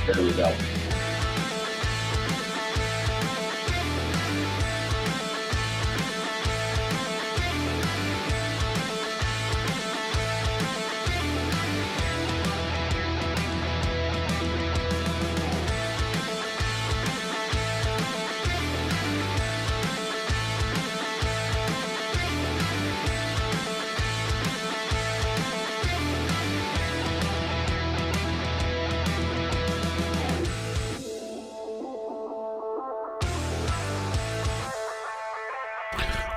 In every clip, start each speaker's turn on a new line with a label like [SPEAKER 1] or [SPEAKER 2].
[SPEAKER 1] There we go.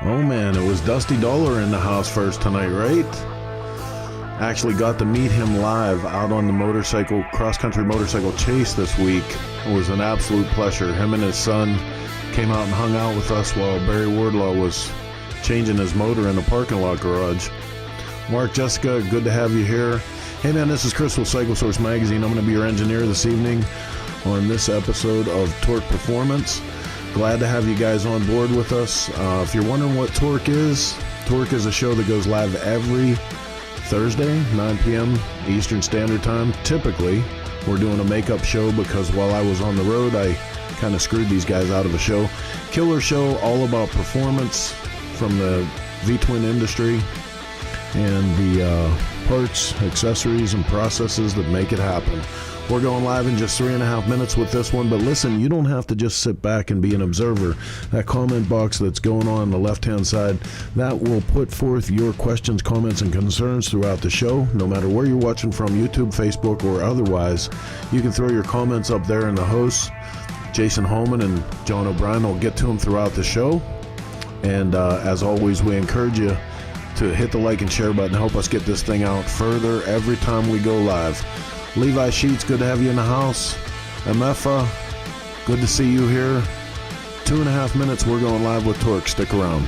[SPEAKER 2] Oh man, it was Dusty Dollar in the house first tonight, right? Actually got to meet him live out on the cross-country motorcycle chase this week. It was an absolute pleasure. Him and his son came out and hung out with us while Barry Wardlaw was changing his motor in the parking lot garage. Mark, Jessica, good to have you here. Hey man, this is Chris with Cycle Source Magazine. I'm going to be your engineer this evening on this episode of Torque Performance. Glad to have you guys on board with us. If you're wondering what Torque is a show that goes live every Thursday, 9 p.m. Eastern Standard Time. Typically, we're doing a makeup show because while I was on the road, I kind of screwed these guys out of a show. Killer show, all about performance from the V-twin industry and the parts, accessories, and processes that make it happen. We're going live in just 3.5 minutes with this one, but listen, you don't have to just sit back and be an observer. That comment box that's going on the left-hand side, that will put forth your questions, comments, and concerns throughout the show. No matter where you're watching from, YouTube, Facebook, or otherwise, you can throw your comments up there, and the hosts, Jason Hallman and John O'Brien, will get to them throughout the show. And as always, we encourage you to hit the like and share button, help us get this thing out further every time we go live. Levi Sheets, good to have you in the house. MFA, good to see you here. 2.5 minutes, we're going live with Torque. Stick around.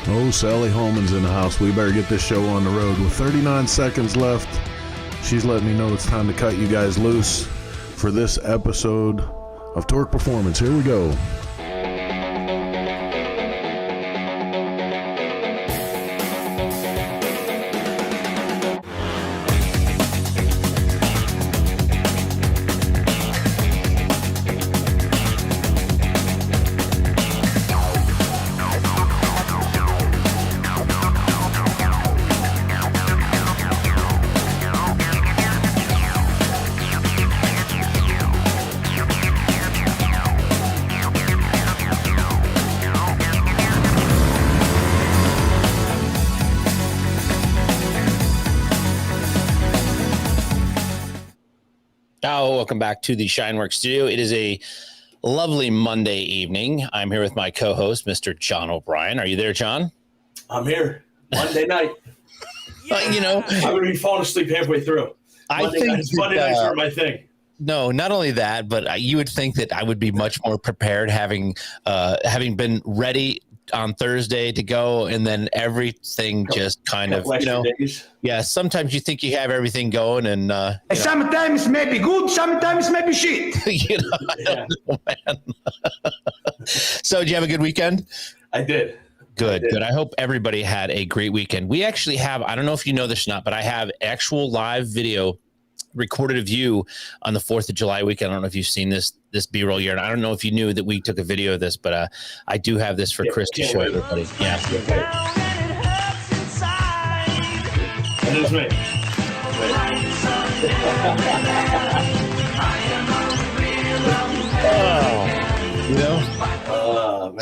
[SPEAKER 2] Oh, Sally Holman's in the house. We better get this show on the road. With 39 seconds left, she's letting me know it's time to cut you guys loose for this episode of Torque Performance. Here we go.
[SPEAKER 1] Oh, welcome back to the Shine Werks studio. It is a lovely Monday evening. I'm here with my co-host, Mr. John O'Brien. Are you there, John?
[SPEAKER 3] I'm here. Monday night.
[SPEAKER 1] You know,
[SPEAKER 3] I'm going to be falling asleep halfway through. Monday nights are my thing.
[SPEAKER 1] No, not only that, but you would think that I would be much more prepared having been ready on Thursday to go, and then everything just kind of,
[SPEAKER 3] days.
[SPEAKER 1] Yeah, sometimes you think you have everything going, and
[SPEAKER 4] sometimes maybe good, sometimes maybe shit.
[SPEAKER 1] I don't know, man. So, did you have a good weekend?
[SPEAKER 3] I did.
[SPEAKER 1] Good. I hope everybody had a great weekend. We actually have, I don't know if you know this or not, but I have actual live video recorded of you on the 4th of July weekend. I don't know if you've seen this B-roll year. And I don't know if you knew that we took a video of this, but I do have this for Chris to show everybody. Yeah.
[SPEAKER 3] That is me.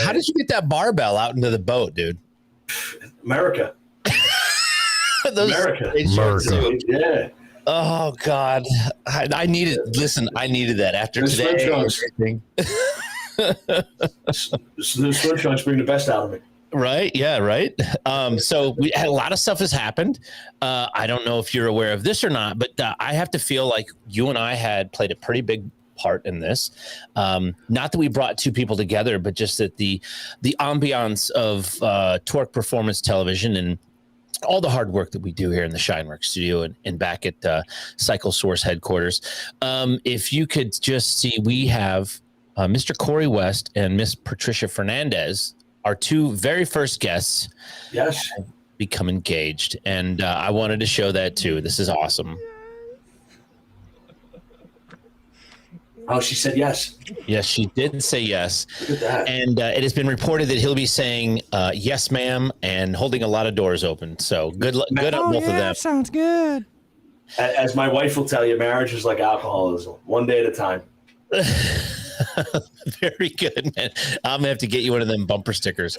[SPEAKER 1] How did you get that barbell out into the boat, dude?
[SPEAKER 3] America.
[SPEAKER 2] America.
[SPEAKER 3] Yeah.
[SPEAKER 1] Oh God, I needed. Listen, I needed that after today.
[SPEAKER 3] The swim trunks bring the best out of me.
[SPEAKER 1] Right. Yeah. Right. So we had a lot of stuff has happened. I don't know if you're aware of this or not, but I have to feel like you and I had played a pretty big part in this. Not that we brought two people together, but just that the ambiance of Torque Performance Television and all the hard work that we do here in the Shine Werks studio and back at Cycle Source headquarters. If you could just see, we have Mr. Corey West and Miss Patricia Fernandez, our two very first guests.
[SPEAKER 3] Yes.
[SPEAKER 1] Become engaged. And I wanted to show that too. This is awesome.
[SPEAKER 3] Oh, she said yes.
[SPEAKER 1] Yes, she did say yes.
[SPEAKER 3] Look at that.
[SPEAKER 1] And it has been reported that he'll be saying yes, ma'am, and holding a lot of doors open. So good on both of them.
[SPEAKER 4] Sounds good.
[SPEAKER 3] As my wife will tell you, marriage is like alcoholism, one day at a time.
[SPEAKER 1] Very good, man. I'm going to have to get you one of them bumper stickers.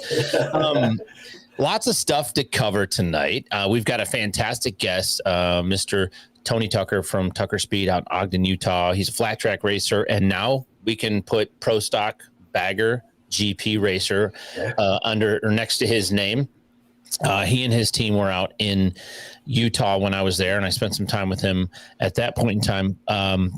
[SPEAKER 1] Lots of stuff to cover tonight. We've got a fantastic guest, Mr. Tony Tucker from Tucker Speed out in Ogden, Utah. He's a flat track racer, and now we can put Pro Stock Bagger GP racer under or next to his name. He and his team were out in Utah when I was there, and I spent some time with him at that point in time,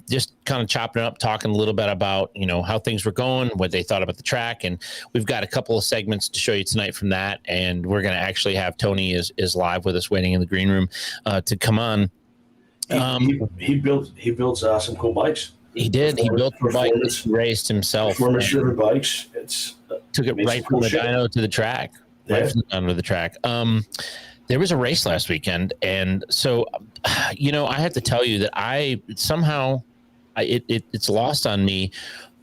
[SPEAKER 1] just kind of chopping it up, talking a little bit about, how things were going, what they thought about the track. And we've got a couple of segments to show you tonight from that. And we're going to actually have Tony is live with us waiting in the green room to come on.
[SPEAKER 3] He builds some cool bikes.
[SPEAKER 1] He did. He built the bike. He raced himself.
[SPEAKER 3] Performance-driven bikes.
[SPEAKER 1] Took it right from the dyno to the track.
[SPEAKER 3] Yeah.
[SPEAKER 1] Right from the dyno to the track. There was a race last weekend, and so, I have to tell you that it's lost on me.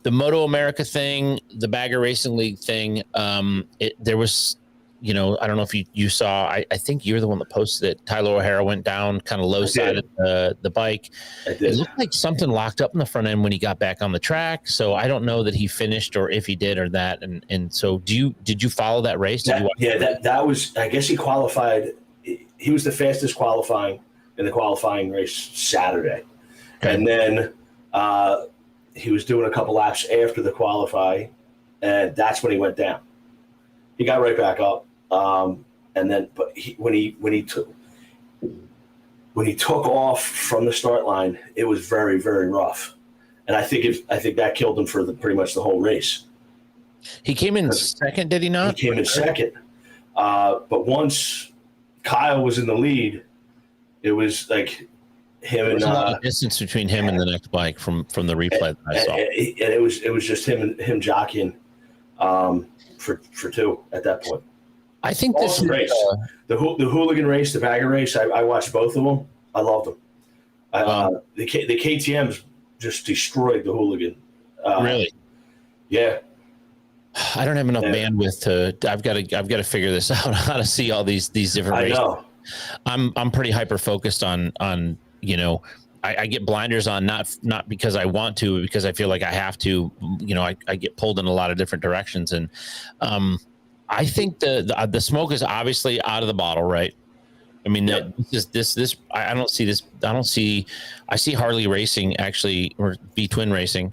[SPEAKER 1] The Moto America thing, the Bagger Racing League thing. There was. I don't know if you saw, I think you're the one that posted it. Tyler O'Hara went down, kind of low-sided the bike. It looked like something locked up in the front end when he got back on the track. So I don't know that he finished or if he did or that. And so did you follow that race?
[SPEAKER 3] That was, I guess he qualified. He was the fastest qualifying in the qualifying race Saturday. Okay. And then he was doing a couple laps after the qualifying, and that's when he went down. He got right back up. And then, but when he took off from the start line, it was very, very rough, and I think that killed him for pretty much the whole race.
[SPEAKER 1] He came in second, did he not?
[SPEAKER 3] He came in second, but once Kyle was in the lead, it was like him and
[SPEAKER 1] a lot of distance between him and the next bike from the replay that I saw.
[SPEAKER 3] And it was just him jockeying for two at that point.
[SPEAKER 1] I think
[SPEAKER 3] awesome
[SPEAKER 1] this
[SPEAKER 3] race, the hooligan race, the Bagger race. I watched both of them. I loved them. The KTM's just destroyed the hooligan.
[SPEAKER 1] Really?
[SPEAKER 3] Yeah.
[SPEAKER 1] I don't have enough bandwidth to. I've got to figure this out. How to see all these different races. I know. I'm pretty hyper focused on. I get blinders on not because I want to, but because I feel like I have to. I get pulled in a lot of different directions, and I think the smoke is obviously out of the bottle, right? I mean, this. I don't see this. I see Harley Racing actually, or V-Twin Racing,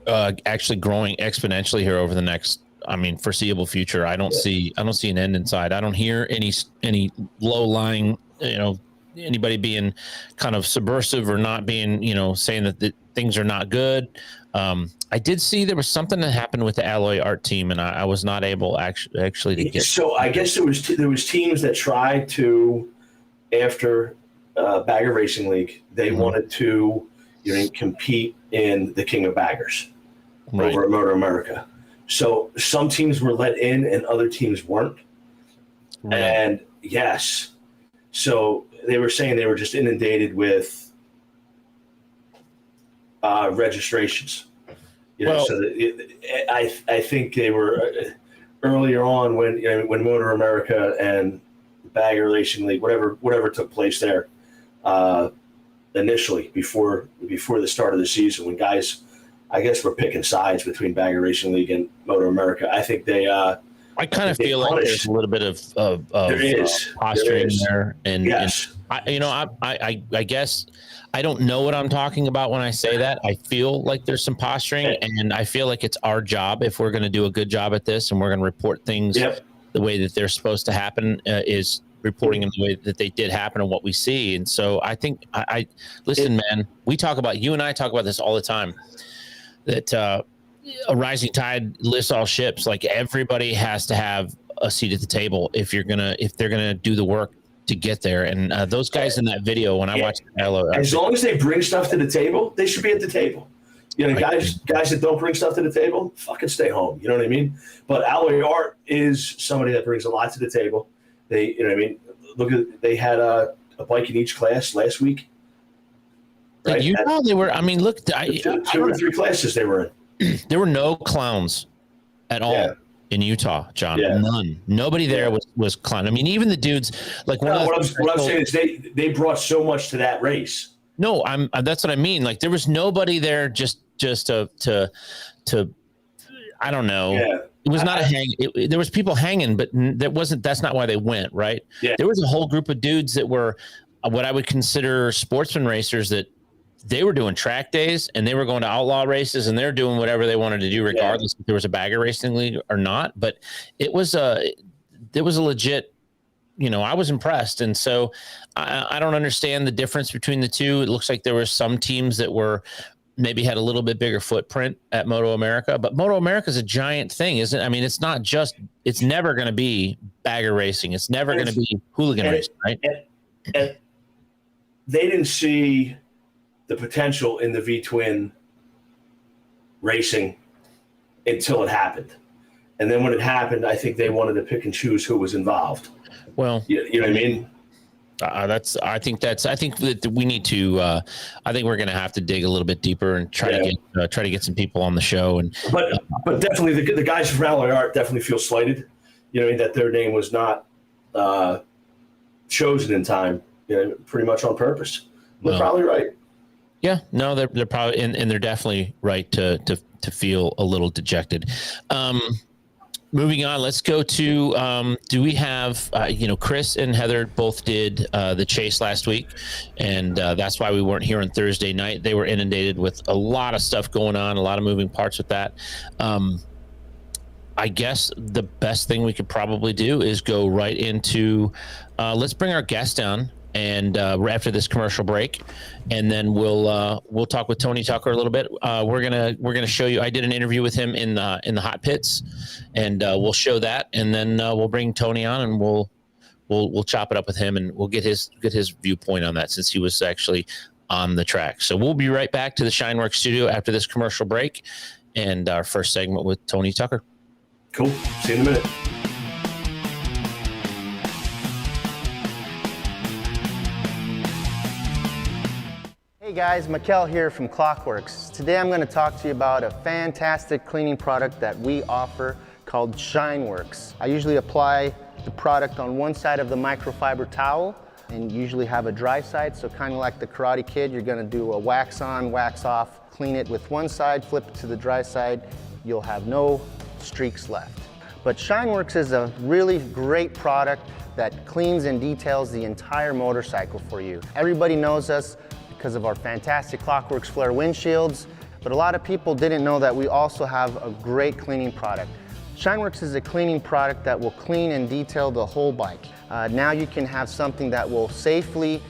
[SPEAKER 1] actually growing exponentially here over the next, foreseeable future. I don't see an end in sight. I don't hear any low lying, anybody being kind of subversive or not being, saying that things are not good. I did see there was something that happened with the Alloy Art team, and I was not able actually to get.
[SPEAKER 3] So I guess there was teams that tried to, after Bagger Racing League, they wanted to compete in the King of Baggers over at Motor America. So some teams were let in and other teams weren't. Right. And yes, so they were saying they were just inundated with registrations. So I think they were earlier on when Motor America and Bagger Racing League, whatever took place there initially before the start of the season, when guys, I guess, were picking sides between Bagger Racing League and Motor America. I think they.
[SPEAKER 1] I kind of feel like there's a little bit of posturing there, and
[SPEAKER 3] yes.
[SPEAKER 1] I guess I don't know what I'm talking about when I say that. I feel like there's some posturing, and I feel like it's our job, if we're going to do a good job at this and we're going to report things the way that they're supposed to happen, is reporting in the way that they did happen and what we see. And so I think I listen, man, you and I talk about this all the time, that a rising tide lifts all ships. Like, everybody has to have a seat at the table if they're gonna do the work to get there. And those guys in that video, when I watched
[SPEAKER 3] as long as they bring stuff to the table, they should be at the table. Guys that don't bring stuff to the table, fucking stay home. You know what I mean? But Alloy Art is somebody that brings a lot to the table. They, they had a bike in each class last week.
[SPEAKER 1] Right? They were.
[SPEAKER 3] Two or three classes they were in.
[SPEAKER 1] There were no clowns at all in Utah, John.
[SPEAKER 3] Yeah.
[SPEAKER 1] None. Nobody there was clown. I mean, even the dudes like
[SPEAKER 3] what I'm saying is they brought so much to that race.
[SPEAKER 1] No, that's what I mean. Like, there was nobody there just to I don't know.
[SPEAKER 3] Yeah.
[SPEAKER 1] It was not a hang. There was people hanging, but that's not why they went, right?
[SPEAKER 3] Yeah.
[SPEAKER 1] There was a whole group of dudes that were what I would consider sportsman racers, that they were doing track days and they were going to outlaw races, and they're doing whatever they wanted to do, regardless if there was a Bagger Racing League or not. But it was a legit, I was impressed. And so I don't understand the difference between the two. It looks like there were some teams that maybe had a little bit bigger footprint at Moto America, but Moto America is a giant thing, isn't it? I mean, it's never going to be Bagger Racing. It's never going to be hooligan racing, right?
[SPEAKER 3] And they didn't see the potential in the V-Twin racing until it happened. And then when it happened, I think they wanted to pick and choose who was involved.
[SPEAKER 1] Well,
[SPEAKER 3] you know what I mean?
[SPEAKER 1] I think that we need to, I think we're going to have to dig a little bit deeper and try to get some people on the show.
[SPEAKER 3] But definitely the guys from Alloy Art definitely feel slighted, that their name was not chosen in time, pretty much on purpose. They're probably right.
[SPEAKER 1] Yeah, no, they're probably, and they're definitely right to feel a little dejected. Moving on, let's go to, do we have, Chris and Heather both did the chase last week, and that's why we weren't here on Thursday night. They were inundated with a lot of stuff going on, a lot of moving parts with that. I guess the best thing we could probably do is go right into, let's bring our guest down, and after this commercial break, and then we'll talk with Tony Tucker a little bit. We're gonna show you. I did an interview with him in the hot pits, and we'll show that, and then we'll bring Tony on, and we'll chop it up with him, and we'll get his viewpoint on that, since he was actually on the track. So we'll be right back to the Shine Werks studio after this commercial break, and our first segment with Tony Tucker.
[SPEAKER 3] Cool. See you in a minute.
[SPEAKER 5] Hey guys, Mikkel here from Clockworks. Today I'm going to talk to you about a fantastic cleaning product that we offer called Shine Werks. I usually apply the product on one side of the microfiber towel and usually have a dry side, so kind of like the Karate Kid, you're going to do a wax on, wax off, clean it with one side, flip it to the dry side, you'll have no streaks left. But Shine Werks is a really great product that cleans and details the entire motorcycle for you. Everybody knows us because of our fantastic Clockworks Flare windshields, but a lot of people didn't know that we also have a great cleaning product. Shine Werks is a cleaning product that will clean and detail the whole bike. Now you can have something that will safely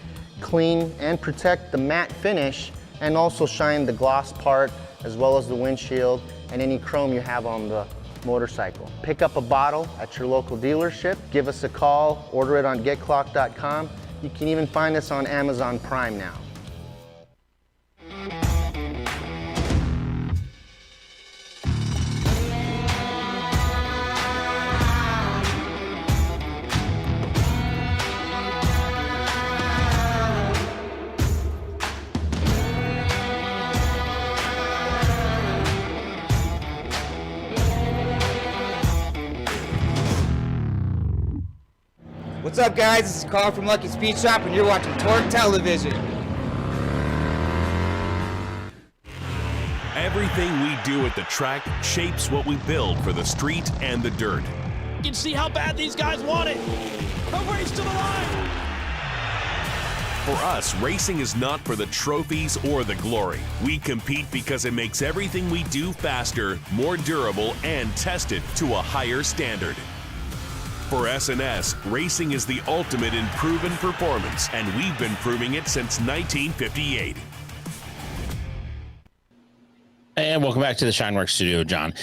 [SPEAKER 5] clean and protect the matte finish and also shine the gloss part as well as the windshield and any chrome you have on the motorcycle. Pick up a bottle at your local dealership, give us a call, order it on getclock.com. You can even find us on Amazon Prime now.
[SPEAKER 6] What's up, guys? This is Carl from Lucky Speed Shop, and you're watching Torque Television.
[SPEAKER 7] Everything we do at the track shapes what we build for the street and the dirt.
[SPEAKER 8] You can see how bad these guys want it. A race to the line.
[SPEAKER 7] For us, racing is not for the trophies or the glory. We compete because it makes everything we do faster, more durable, and tested to a higher standard. For S&S, racing is the ultimate in proven performance, and we've been proving it since 1958.
[SPEAKER 1] And welcome back to the Shine Werks studio, John.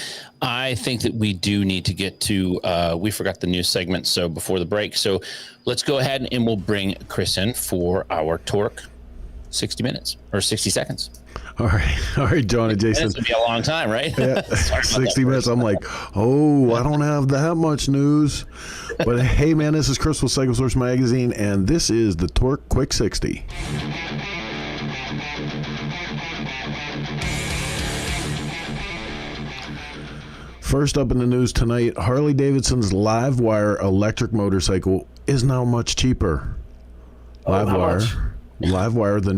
[SPEAKER 1] I think that we do need to get to, we forgot the news segment, so before the break. So let's go ahead and we'll bring Chris in for our Torque 60 minutes or 60 seconds.
[SPEAKER 2] All right, John and Jason.
[SPEAKER 1] This would be a long time, right?
[SPEAKER 2] Yeah, 60 minutes. I'm like, oh, I don't have that much news. But hey, man, this is Chris with Cycle Source Magazine, and this is the Torque Quick 60. First up in the news tonight, Harley-Davidson's Livewire electric motorcycle is now much cheaper. Livewire, the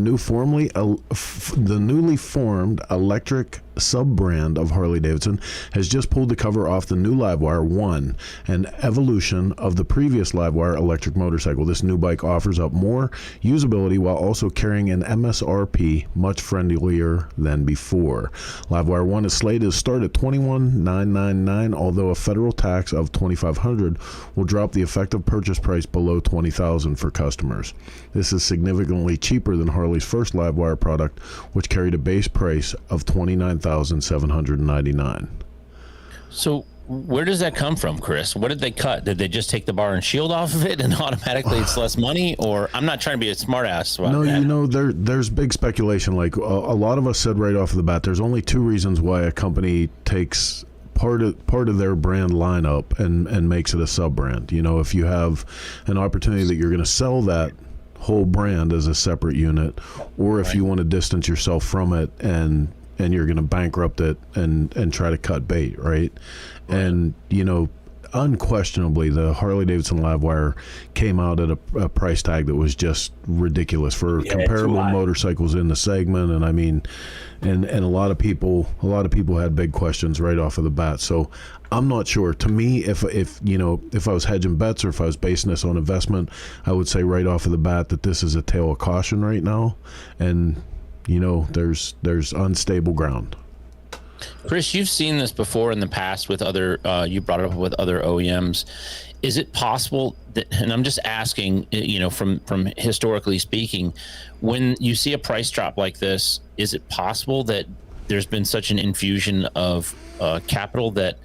[SPEAKER 2] newly formed electric sub-brand of Harley-Davidson, has just pulled the cover off the new Livewire 1, an evolution of the previous Livewire electric motorcycle. This new bike offers up more usability while also carrying an MSRP much friendlier than before. Livewire 1 is slated to start at $21,999, although a federal tax of $2,500 will drop the effective purchase price below $20,000 for customers. This is significantly cheaper than Harley's first Livewire product, which carried a base price of $29,799.
[SPEAKER 1] So where does that come from, Chris? What did they cut? Did they just take the bar and shield off of it and automatically it's less money? Or I'm not trying to be a smart ass.
[SPEAKER 2] No, you know, there's big speculation. Like a lot of us said right off the bat, there's only two reasons why a company takes part of their brand lineup and makes it a sub brand. You know, if you have an opportunity that you're going to sell that whole brand as a separate unit, or if you want to distance yourself from it and you're going to bankrupt it and try to cut bait, right? And you know, unquestionably the Harley-Davidson Livewire came out at a price tag that was just ridiculous for comparable motorcycles in the segment. And I mean, and a lot of people had big questions right off of the bat. So I'm not sure. To me, if you know, if I was hedging bets or if I was basing this on investment, I would say right off of the bat that this is a tale of caution right now. And you know, there's unstable ground.
[SPEAKER 1] Chris, you've seen this before in the past with other, you brought it up with other OEMs. Is it possible that, and I'm just asking, you know, from historically speaking, when you see a price drop like this, is it possible that there's been such an infusion of capital that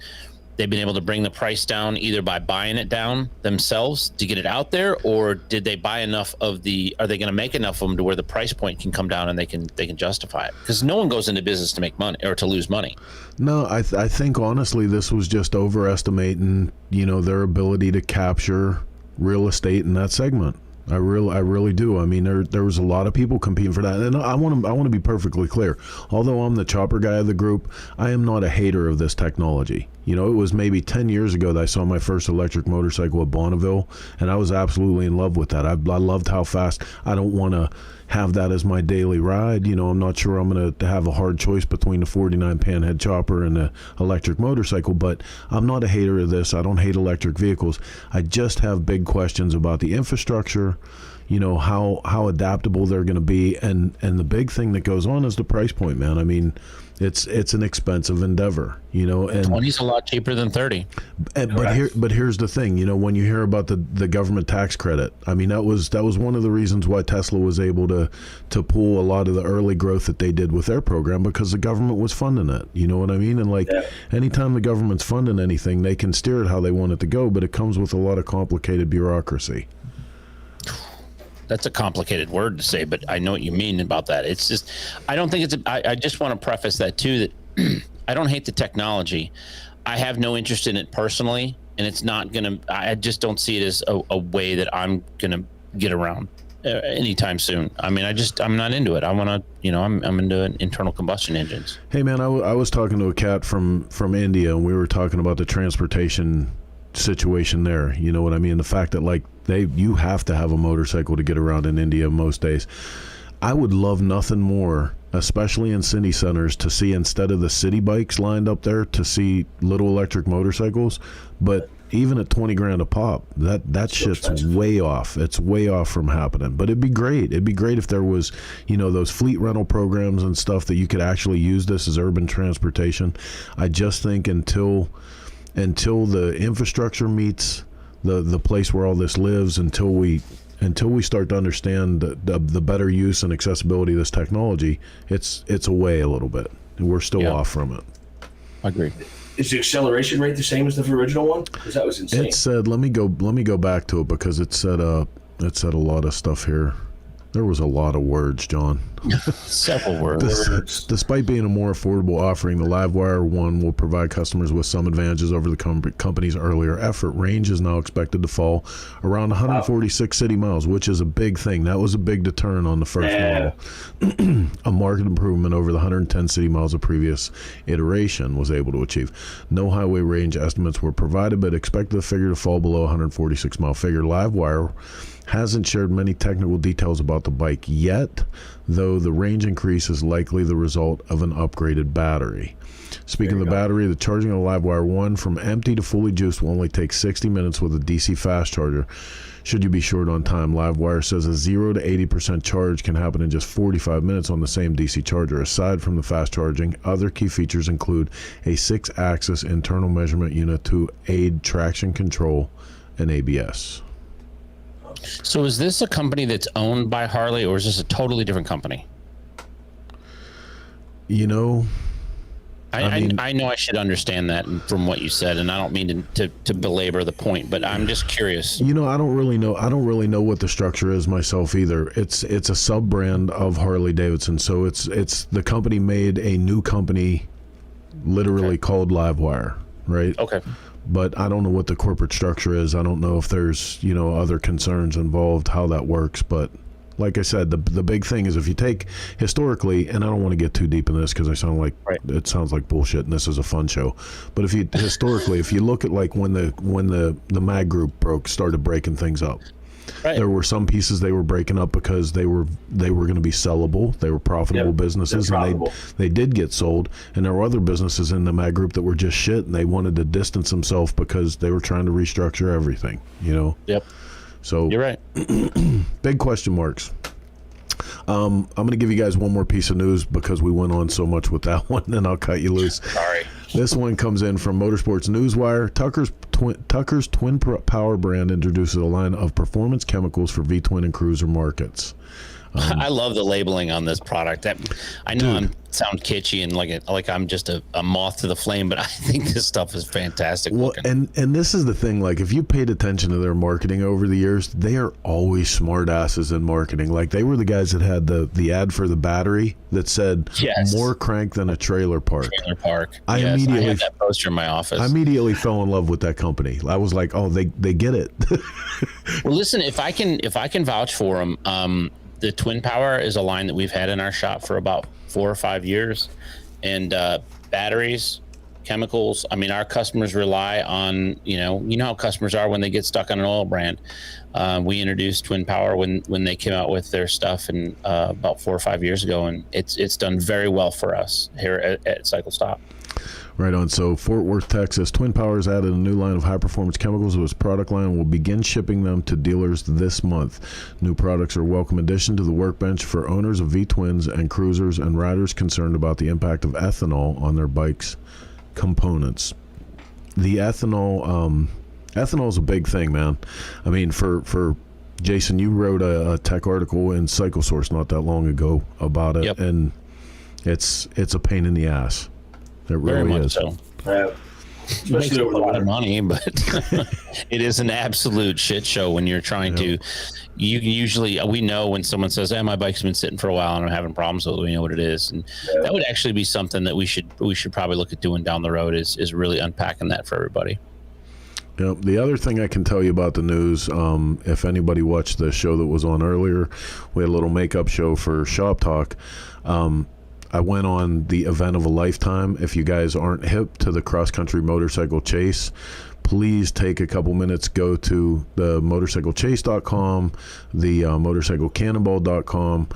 [SPEAKER 1] they've been able to bring the price down either by buying it down themselves to get it out there, or did they buy enough of the, are they going to make enough of them to where the price point can come down and they can justify it? Because no one goes into business to make money or to lose money.
[SPEAKER 2] No, I think honestly this was just overestimating, you know, their ability to capture real estate in that segment. I really do. I mean, there was a lot of people competing for that, and I want to be perfectly clear. Although I'm the chopper guy of the group, I am not a hater of this technology. You know, it was maybe 10 years ago that I saw my first electric motorcycle at Bonneville, and I was absolutely in love with that. I loved how fast. I don't want to have that as my daily ride. You know, I'm not sure I'm going to have a hard choice between the 49 panhead chopper and the electric motorcycle, but I'm not a hater of this. I don't hate electric vehicles. I just have big questions about the infrastructure, you know, how adaptable they're going to be, and the big thing that goes on is the price point, man. I mean, it's an expensive endeavor, you know, and
[SPEAKER 1] 20's a lot cheaper than 30.
[SPEAKER 2] But here's the thing, you know, when you hear about the government tax credit, I mean, that was one of the reasons why Tesla was able to pull a lot of the early growth that they did with their program, because the government was funding it. You know what I mean? And like, anytime the government's funding anything, they can steer it how they want it to go, but it comes with a lot of complicated bureaucracy.
[SPEAKER 1] That's a complicated word to say, but I know what you mean about that. It's just, I don't think I just want to preface that too, that I don't hate the technology. I have no interest in it personally, and it's not going to, I just don't see it as a way that I'm going to get around anytime soon. I mean, I'm not into it. I want to, you know, I'm into internal combustion engines.
[SPEAKER 2] Hey man, I was talking to a cat from India, and we were talking about the transportation situation there. You know what I mean? The fact that like you have to have a motorcycle to get around in India most days. I would love nothing more, especially in city centers, to see, instead of the city bikes lined up there, to see little electric motorcycles. But even at 20 grand a pop, that shit's way off. It's way off from happening. But it'd be great. It'd be great if there was, you know, those fleet rental programs and stuff that you could actually use this as urban transportation. I just think until the infrastructure meets the place where all this lives, until we start to understand the better use and accessibility of this technology, it's away a little bit, and we're still off from it.
[SPEAKER 1] I agree.
[SPEAKER 3] Is the acceleration rate the same as the original one? Because that was insane.
[SPEAKER 2] It said, let me go back to it, because it said a lot of stuff here. There was a lot of words, John.
[SPEAKER 1] Several words.
[SPEAKER 2] Despite being a more affordable offering, the Livewire 1 will provide customers with some advantages over the company's earlier effort. Range is now expected to fall around 146 city miles, which is a big thing. That was a big deterrent on the first model. A marked improvement over the 110 city miles of previous iteration was able to achieve. No highway range estimates were provided, but expected the figure to fall below 146 mile figure. Livewire hasn't shared many technical details about the bike yet, though the range increase is likely the result of an upgraded battery. Speaking of the battery, the charging of the Livewire 1 from empty to fully juiced will only take 60 minutes with a DC fast charger, should you be short on time. Livewire says a 0 to 80% charge can happen in just 45 minutes on the same DC charger. Aside from the fast charging, other key features include a 6-axis internal measurement unit to aid traction control and ABS.
[SPEAKER 1] So is this a company that's owned by Harley, or is this a totally different company?
[SPEAKER 2] You know,
[SPEAKER 1] I know I should understand that from what you said, and I don't mean to belabor the point, but I'm just curious.
[SPEAKER 2] You know, I don't really know what the structure is myself either. It's a sub brand of Harley Davidson, so it's the company made a new company, literally called Livewire, right? Okay. But I don't know what the corporate structure is. I don't know if there's, you know, other concerns involved, how that works. But like I said, the big thing is, if you take historically, and I don't want to get too deep in this because it sounds like bullshit, and this is a fun show. But if you historically, if you look at like when the Mag Group started breaking things up. Right. There were some pieces they were breaking up because they were going to be sellable. They were profitable businesses, and they did get sold. And there were other businesses in the Mag Group that were just shit, and they wanted to distance themselves because they were trying to restructure everything. You know. Yep. So
[SPEAKER 1] you're right.
[SPEAKER 2] Big question marks. I'm going to give you guys one more piece of news because we went on so much with that one, and I'll cut you loose.
[SPEAKER 1] Sorry.
[SPEAKER 2] This one comes in from Motorsports Newswire. Tucker's Twin Power brand introduces a line of performance chemicals for V-twin and cruiser markets.
[SPEAKER 1] I love the labeling on this product. I know I sound kitschy and like I'm just a moth to the flame, but I think this stuff is fantastic.
[SPEAKER 2] Well, and this is the thing. Like, if you paid attention to their marketing over the years, they are always smart asses in marketing. Like, they were the guys that had the ad for the battery that said more crank than a trailer park. I had
[SPEAKER 1] that poster in my office.
[SPEAKER 2] I immediately fell in love with that company. I was like, oh, they get it.
[SPEAKER 1] Well, listen, if I can vouch for them. The Twin Power is a line that we've had in our shop for about 4 or 5 years, and batteries, chemicals. I mean, our customers rely on, you know how customers are when they get stuck on an oil brand. We introduced Twin Power when they came out with their stuff in about 4 or 5 years ago, and it's done very well for us here at Cycle Stop.
[SPEAKER 2] Right on. So Fort Worth, Texas, Twin Powers added a new line of high-performance chemicals to its product line and will begin shipping them to dealers this month. New products are a welcome addition to the workbench for owners of V-twins and cruisers and riders concerned about the impact of ethanol on their bikes' components. The ethanol is a big thing, man. I mean, for Jason, you wrote a tech article in Cycle Source not that long ago about it,
[SPEAKER 1] yep.
[SPEAKER 2] And it's a pain in the ass. It really is.
[SPEAKER 1] So.
[SPEAKER 3] Especially over
[SPEAKER 1] a lot of money, but it is an absolute shit show when you're trying to. We know when someone says, "Hey, my bike's been sitting for a while and I'm having problems with it." We know what it is, and that would actually be something that we should probably look at doing down the road. Is really unpacking that for everybody.
[SPEAKER 2] Yep. The other thing I can tell you about the news, if anybody watched the show that was on earlier, we had a little makeup show for Shop Talk. I went on the event of a lifetime. If you guys aren't hip to the cross-country motorcycle chase, please take a couple minutes, go to the motorcyclechase.com, the motorcyclecannonball.com,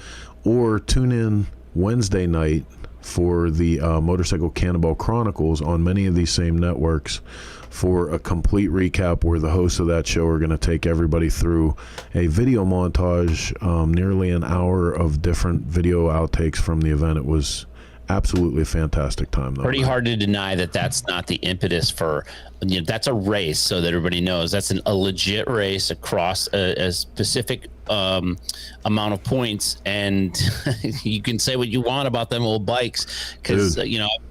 [SPEAKER 2] or tune in Wednesday night for the Motorcycle Cannonball Chronicles on many of these same networks for a complete recap where the hosts of that show are going to take everybody through a video montage, nearly an hour of different video outtakes from the event. It was absolutely a fantastic time, though.
[SPEAKER 1] Pretty hard to deny that that's not the impetus for, that's a race, so that everybody knows that's a legit race across a specific amount of points, and you can say what you want about them old bikes, because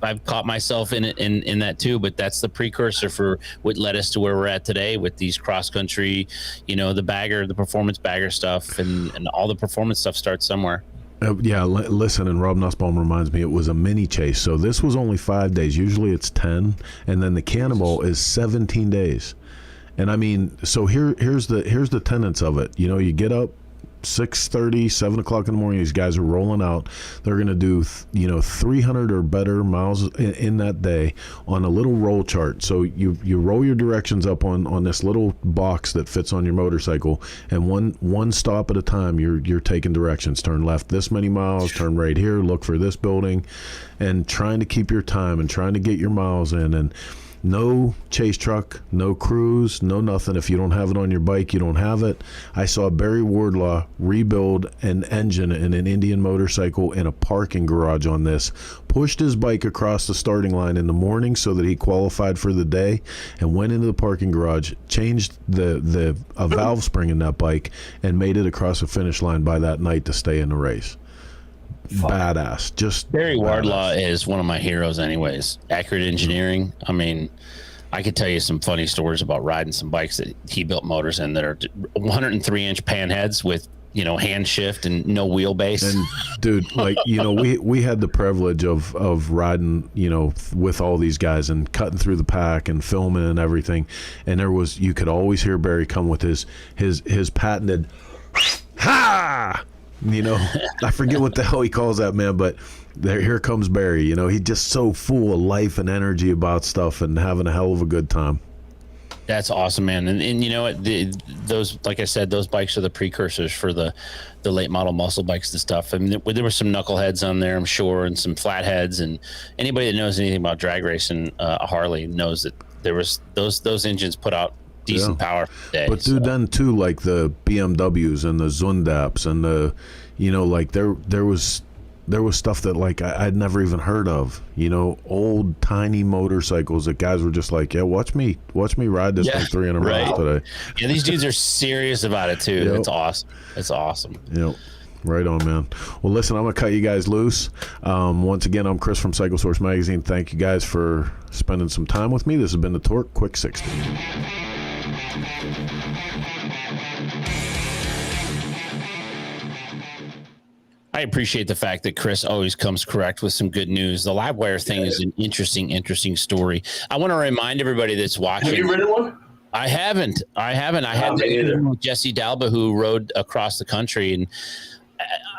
[SPEAKER 1] I've caught myself in that too, but that's the precursor for what led us to where we're at today with these cross country, the performance bagger stuff, and all the performance stuff starts somewhere.
[SPEAKER 2] Listen, and Rob Nussbaum reminds me it was a mini chase, so this was only 5 days. Usually it's 10, and then the Cannonball is 17 days. And I mean, so here's the tenets of it. You get up 6:30, 7 o'clock in the morning. These guys are rolling out. They're going to do 300 or better miles in that day on a little roll chart. So you roll your directions up on this little box that fits on your motorcycle, and one stop at a time you're taking directions. Turn left this many miles, turn right here, look for this building, and trying to keep your time and trying to get your miles in. And no chase truck, no cruise, no nothing. If you don't have it on your bike, you don't have it. I saw Barry Wardlaw rebuild an engine in an Indian motorcycle in a parking garage on this, pushed his bike across the starting line in the morning so that he qualified for the day, and went into the parking garage, changed a valve spring in that bike, and made it across the finish line by that night to stay in the race. Badass. Just
[SPEAKER 1] Barry Wardlaw is one of my heroes anyways. Accurate engineering. I mean, I could tell you some funny stories about riding some bikes that he built motors in that are 103-inch pan heads with hand shift and no wheelbase. And
[SPEAKER 2] dude, we had the privilege of riding with all these guys and cutting through the pack and filming and everything, and you could always hear Barry come with his patented ha. I forget what the hell he calls that, man, but here comes Barry. He's just so full of life and energy about stuff and having a hell of a good time.
[SPEAKER 1] That's awesome, man. And you know what? Those, like I said, those bikes are the precursors for the late model muscle bikes and stuff. I mean, there were some knuckleheads on there, I'm sure, and some flatheads. And anybody that knows anything about drag racing, a Harley, knows that there was those engines put out decent power for the day.
[SPEAKER 2] But dude, then too, like the BMWs and the Zundaps and the, there was stuff that I'd never even heard of, old tiny motorcycles that guys were just like, yeah, watch me ride this thing 300 miles today.
[SPEAKER 1] Yeah, these dudes are serious about it too. Yep. It's awesome.
[SPEAKER 2] Yep. Right on, man. Well, listen, I'm going to cut you guys loose. Once again, I'm Chris from Cycle Source Magazine. Thank you guys for spending some time with me. This has been the Torque Quick 60.
[SPEAKER 1] I appreciate the fact that Chris always comes correct with some good news. The Livewire thing is an interesting story. I want to remind everybody that's watching.
[SPEAKER 3] Have you ridden one?
[SPEAKER 1] I haven't. I had Jesse Dalba, who rode across the country, and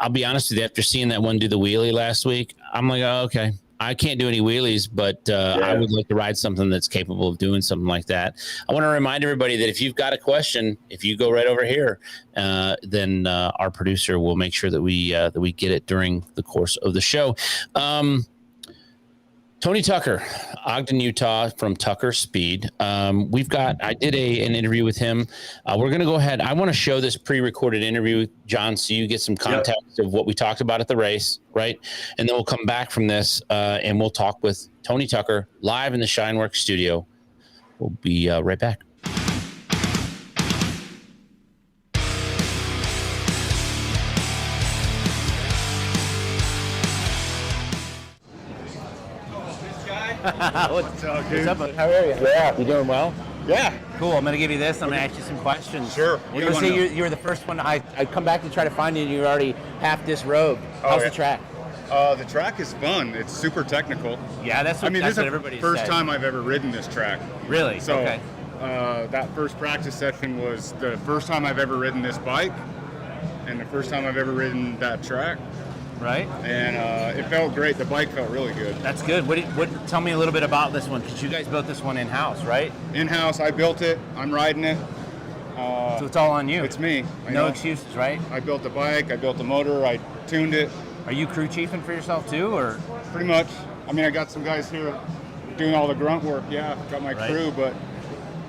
[SPEAKER 1] I'll be honest with you, after seeing that one do the wheelie last week, I'm like, oh, okay. I can't do any wheelies, but I would like to ride something that's capable of doing something like that. I want to remind everybody that if you've got a question, if you go right over here, then our producer will make sure that we get it during the course of the show. Tony Tucker, Ogden, Utah, from Tucker Speed. I did an interview with him. We're going to go ahead. I want to show this pre-recorded interview, John, so you get some context of what we talked about at the race, right? And then we'll come back from this and we'll talk with Tony Tucker live in the Shine Werks studio. We'll be right back.
[SPEAKER 9] What's up? How are you?
[SPEAKER 5] Yeah.
[SPEAKER 9] You doing well?
[SPEAKER 5] Yeah.
[SPEAKER 9] Cool. I'm going to give you this. I'm going to ask you some questions.
[SPEAKER 5] Sure.
[SPEAKER 9] You're going to say you're the first one. I come back to try to find you, and you're already half disrobed. How's the track?
[SPEAKER 10] The track is fun. It's super technical.
[SPEAKER 9] Yeah, that's what,
[SPEAKER 10] this is
[SPEAKER 9] everybody
[SPEAKER 10] the first
[SPEAKER 9] said.
[SPEAKER 10] time I've ever ridden this track.
[SPEAKER 9] Really?
[SPEAKER 10] So,
[SPEAKER 9] okay.
[SPEAKER 10] That first practice session was the first time I've ever ridden this bike, and the first time I've ever ridden that track.
[SPEAKER 9] Right.
[SPEAKER 10] And it felt great. The bike felt really good.
[SPEAKER 9] That's good. Tell me a little bit about this one, because you guys built this one in-house, right?
[SPEAKER 10] In-house. I built it. I'm riding it.
[SPEAKER 9] So it's all on you.
[SPEAKER 10] It's me.
[SPEAKER 9] No excuses, right?
[SPEAKER 10] I built the bike. I built the motor. I tuned it.
[SPEAKER 9] Are you crew chiefing for yourself too, or?
[SPEAKER 10] Pretty much. I mean, I got some guys here doing all the grunt work. Yeah, got my crew, but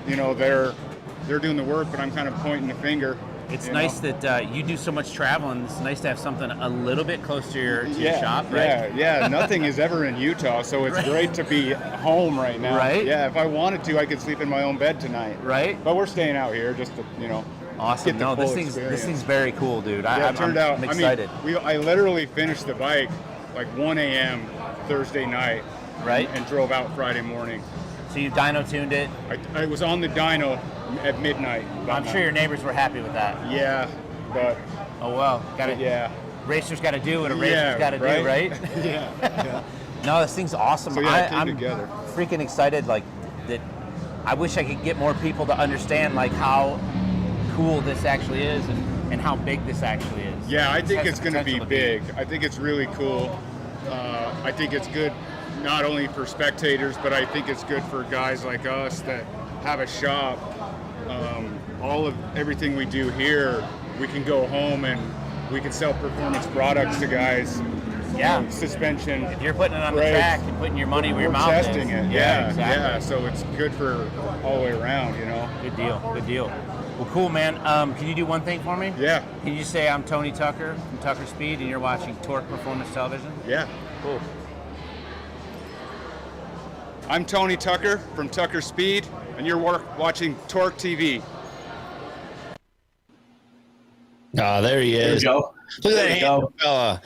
[SPEAKER 10] they're doing the work, but I'm kind of pointing the finger.
[SPEAKER 9] It's nice that you do so much traveling. It's nice to have something a little bit close to your shop, right?
[SPEAKER 10] Yeah. Nothing is ever in Utah, so it's great to be home right now.
[SPEAKER 9] Right?
[SPEAKER 10] Yeah, if I wanted to, I could sleep in my own bed tonight.
[SPEAKER 9] Right?
[SPEAKER 10] But we're staying out here just to,
[SPEAKER 9] Awesome.
[SPEAKER 10] get the full
[SPEAKER 9] this
[SPEAKER 10] experience.
[SPEAKER 9] thing's very cool, dude.
[SPEAKER 10] It turned out.
[SPEAKER 9] I'm excited.
[SPEAKER 10] I literally finished the bike like 1 a.m. Thursday night.
[SPEAKER 9] Right?
[SPEAKER 10] And drove out Friday morning.
[SPEAKER 9] So you dyno tuned it?
[SPEAKER 10] I was on the dyno at midnight.
[SPEAKER 9] I'm sure your neighbors were happy with that.
[SPEAKER 10] Yeah, but
[SPEAKER 9] oh well, racers got to do what a racer's got to do, right?
[SPEAKER 10] Yeah.
[SPEAKER 9] No, this thing's awesome.
[SPEAKER 10] So
[SPEAKER 9] I'm
[SPEAKER 10] together.
[SPEAKER 9] freaking excited. Like that, I wish I could get more people to understand like how cool this actually is and how big this actually is.
[SPEAKER 10] Yeah, I think it's going to
[SPEAKER 9] potential
[SPEAKER 10] be big. I think it's really cool. I think it's good not only for spectators, but I think it's good for guys like us that have a shop. All of everything we do here, we can go home and we can sell performance products to guys.
[SPEAKER 9] Yeah.
[SPEAKER 10] Suspension.
[SPEAKER 9] If you're putting it on
[SPEAKER 10] brakes,
[SPEAKER 9] the track and putting your money where your mouth is.
[SPEAKER 10] We're testing it.
[SPEAKER 9] Yeah, exactly.
[SPEAKER 10] Yeah. So it's good for all the way around,
[SPEAKER 9] Good deal. Well, cool, man. Can you do one thing for me?
[SPEAKER 10] Yeah.
[SPEAKER 9] Can you say I'm Tony Tucker from Tucker Speed and you're watching Torque Performance Television?
[SPEAKER 10] Yeah.
[SPEAKER 9] Cool.
[SPEAKER 10] I'm Tony Tucker from Tucker Speed, and you're watching Torque TV.
[SPEAKER 1] Oh, there he is.
[SPEAKER 3] There you go.
[SPEAKER 1] Look at that fella.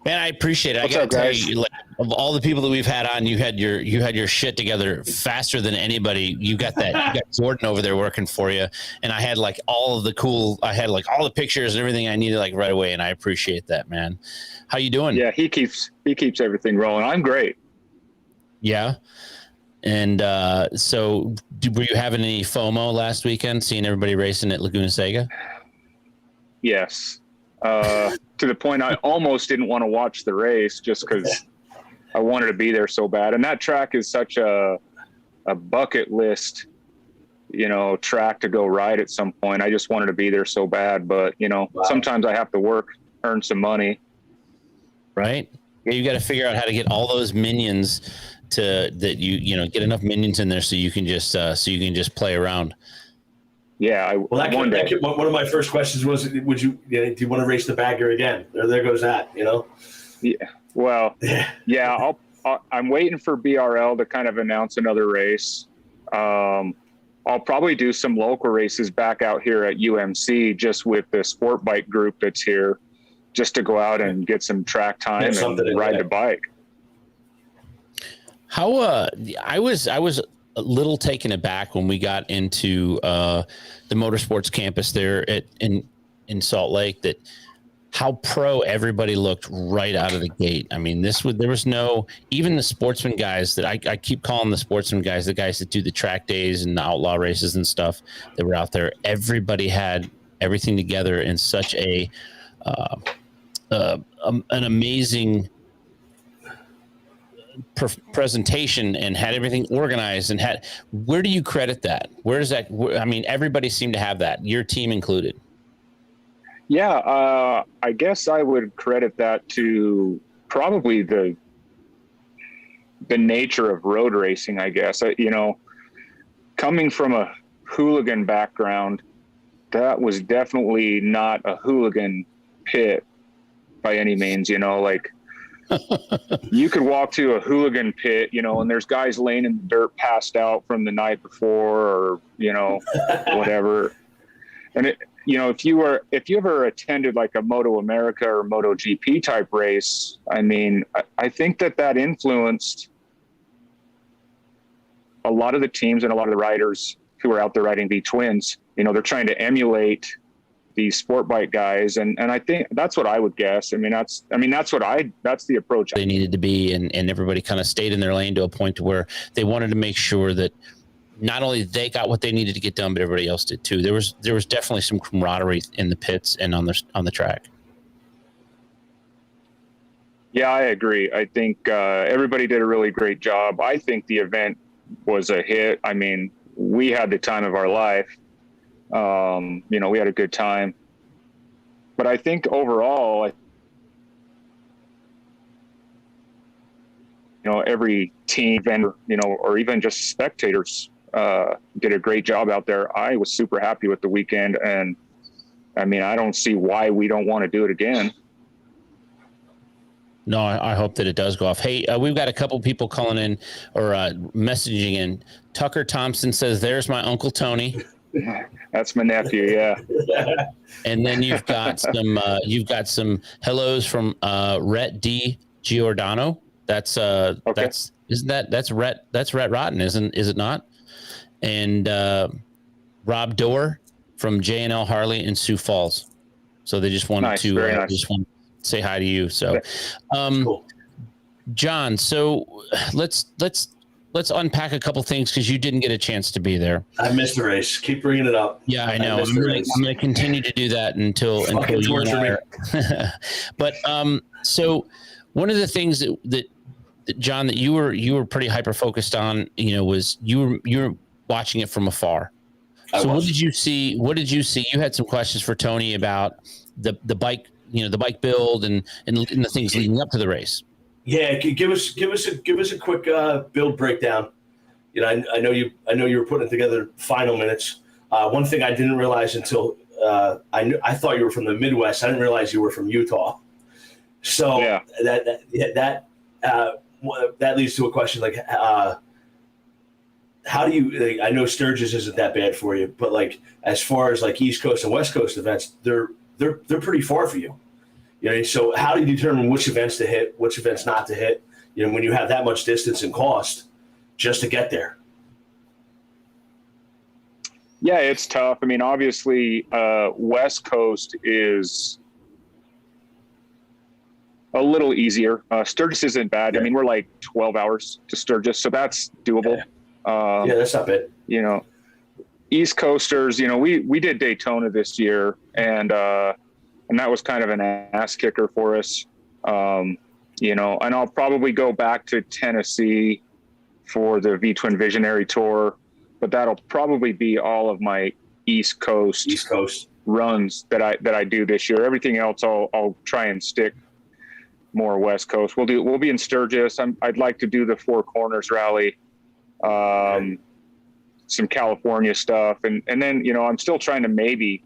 [SPEAKER 1] Man, I appreciate it. I gotta tell you, like, of all the people that we've had on, you had your shit together faster than anybody. You got Jordan over there working for you, and I had like all the pictures and everything I needed like right away, and I appreciate that, man. How you doing?
[SPEAKER 11] Yeah, he keeps everything rolling. I'm great.
[SPEAKER 1] Yeah. And so were you having any FOMO last weekend, seeing everybody racing at Laguna Seca?
[SPEAKER 11] Yes. To the point I almost didn't want to watch the race just because I wanted to be there so bad. And that track is such a bucket list, track to go ride at some point. I just wanted to be there so bad. But, sometimes I have to work, earn some money.
[SPEAKER 1] Right? Yeah, you got to figure out how to get all those minions get enough minions in there so you can just play around.
[SPEAKER 11] Yeah,
[SPEAKER 3] one of my first questions was, do you want to race the bagger again? There goes that,
[SPEAKER 11] Yeah. Well, yeah. I'm waiting for BRL to kind of announce another race. I'll probably do some local races back out here at UMC just with the sport bike group that's here, just to go out and get some track time and ride the bike.
[SPEAKER 1] How I was a little taken aback when we got into the motorsports campus there in Salt Lake, that how pro everybody looked right out of the gate. I mean, there was no, even the sportsman guys that I keep calling the sportsman guys, the guys that do the track days and the outlaw races and stuff that were out there. Everybody had everything together in such an amazing presentation and had everything organized and where do you credit that? Where does that, I mean, everybody seemed to have that, your team included.
[SPEAKER 11] Yeah, I guess I would credit that to probably the nature of road racing, I guess. Coming from a hooligan background, that was definitely not a hooligan pit by any means. You could walk to a hooligan pit, and there's guys laying in the dirt passed out from the night before, or whatever. And if you ever attended like a Moto America or Moto GP type race, I mean, I think that influenced a lot of the teams and a lot of the riders who are out there riding V-twins. They're trying to emulate these sport bike guys, and I think that's what I would guess. That's the approach
[SPEAKER 1] they needed to be, and everybody kind of stayed in their lane to a point to where they wanted to make sure that not only they got what they needed to get done, but everybody else did too. There was definitely some camaraderie in the pits and on the track.
[SPEAKER 11] Yeah, I agree. I think everybody did a really great job. I think the event was a hit. I mean, we had the time of our life. We had a good time. But I think overall, every team vendor, or even just spectators did a great job out there. I was super happy with the weekend, and I mean, I don't see why we don't want to do it again.
[SPEAKER 1] No, I hope that it does go off. Hey, we've got a couple people calling in or messaging in. Tucker Thompson says, "There's my Uncle Tony."
[SPEAKER 11] That's my nephew, yeah.
[SPEAKER 1] And then you've got some hellos from Rhett D. Giordano. That's
[SPEAKER 11] okay.
[SPEAKER 1] That's Rhett Rotten, is it not? And Rob Dorr from J&L Harley in Sioux Falls. So they just wanted to just want to say hi to you. So,
[SPEAKER 3] cool.
[SPEAKER 1] John, so let's unpack a couple things because you didn't get a chance to be there.
[SPEAKER 3] I missed the race. Keep bringing it up.
[SPEAKER 1] Yeah, I know. I'm going to continue to do that until you and I are. But so one of the things that John, that you were pretty hyper focused on, was you were watching it from afar. So what did you see? You had some questions for Tony about the bike, the bike build and the things leading up to the race.
[SPEAKER 3] Yeah, give us a quick build breakdown. I know you were putting together final minutes. One thing I didn't realize until I thought you were from the Midwest. I didn't realize you were from Utah. So
[SPEAKER 11] yeah.
[SPEAKER 3] That leads to a question like, how do you? I know Sturgis isn't that bad for you, but like as far as like East Coast and West Coast events, they're pretty far for you. So how do you determine which events to hit, which events not to hit? When you have that much distance and cost just to get there.
[SPEAKER 11] Yeah, it's tough. I mean, obviously, West Coast is a little easier. Sturgis isn't bad. Yeah. I mean, we're like 12 hours to Sturgis, so that's doable.
[SPEAKER 3] Yeah, that's not bad.
[SPEAKER 11] East Coasters, we did Daytona this year, and that was kind of an ass kicker for us. And I'll probably go back to Tennessee for the V-Twin Visionary Tour, but that'll probably be all of my East Coast runs that I do this year. Everything else I'll try and stick more West Coast. We'll be in Sturgis. I'd like to do the Four Corners Rally, some California stuff, and then I'm still trying to maybe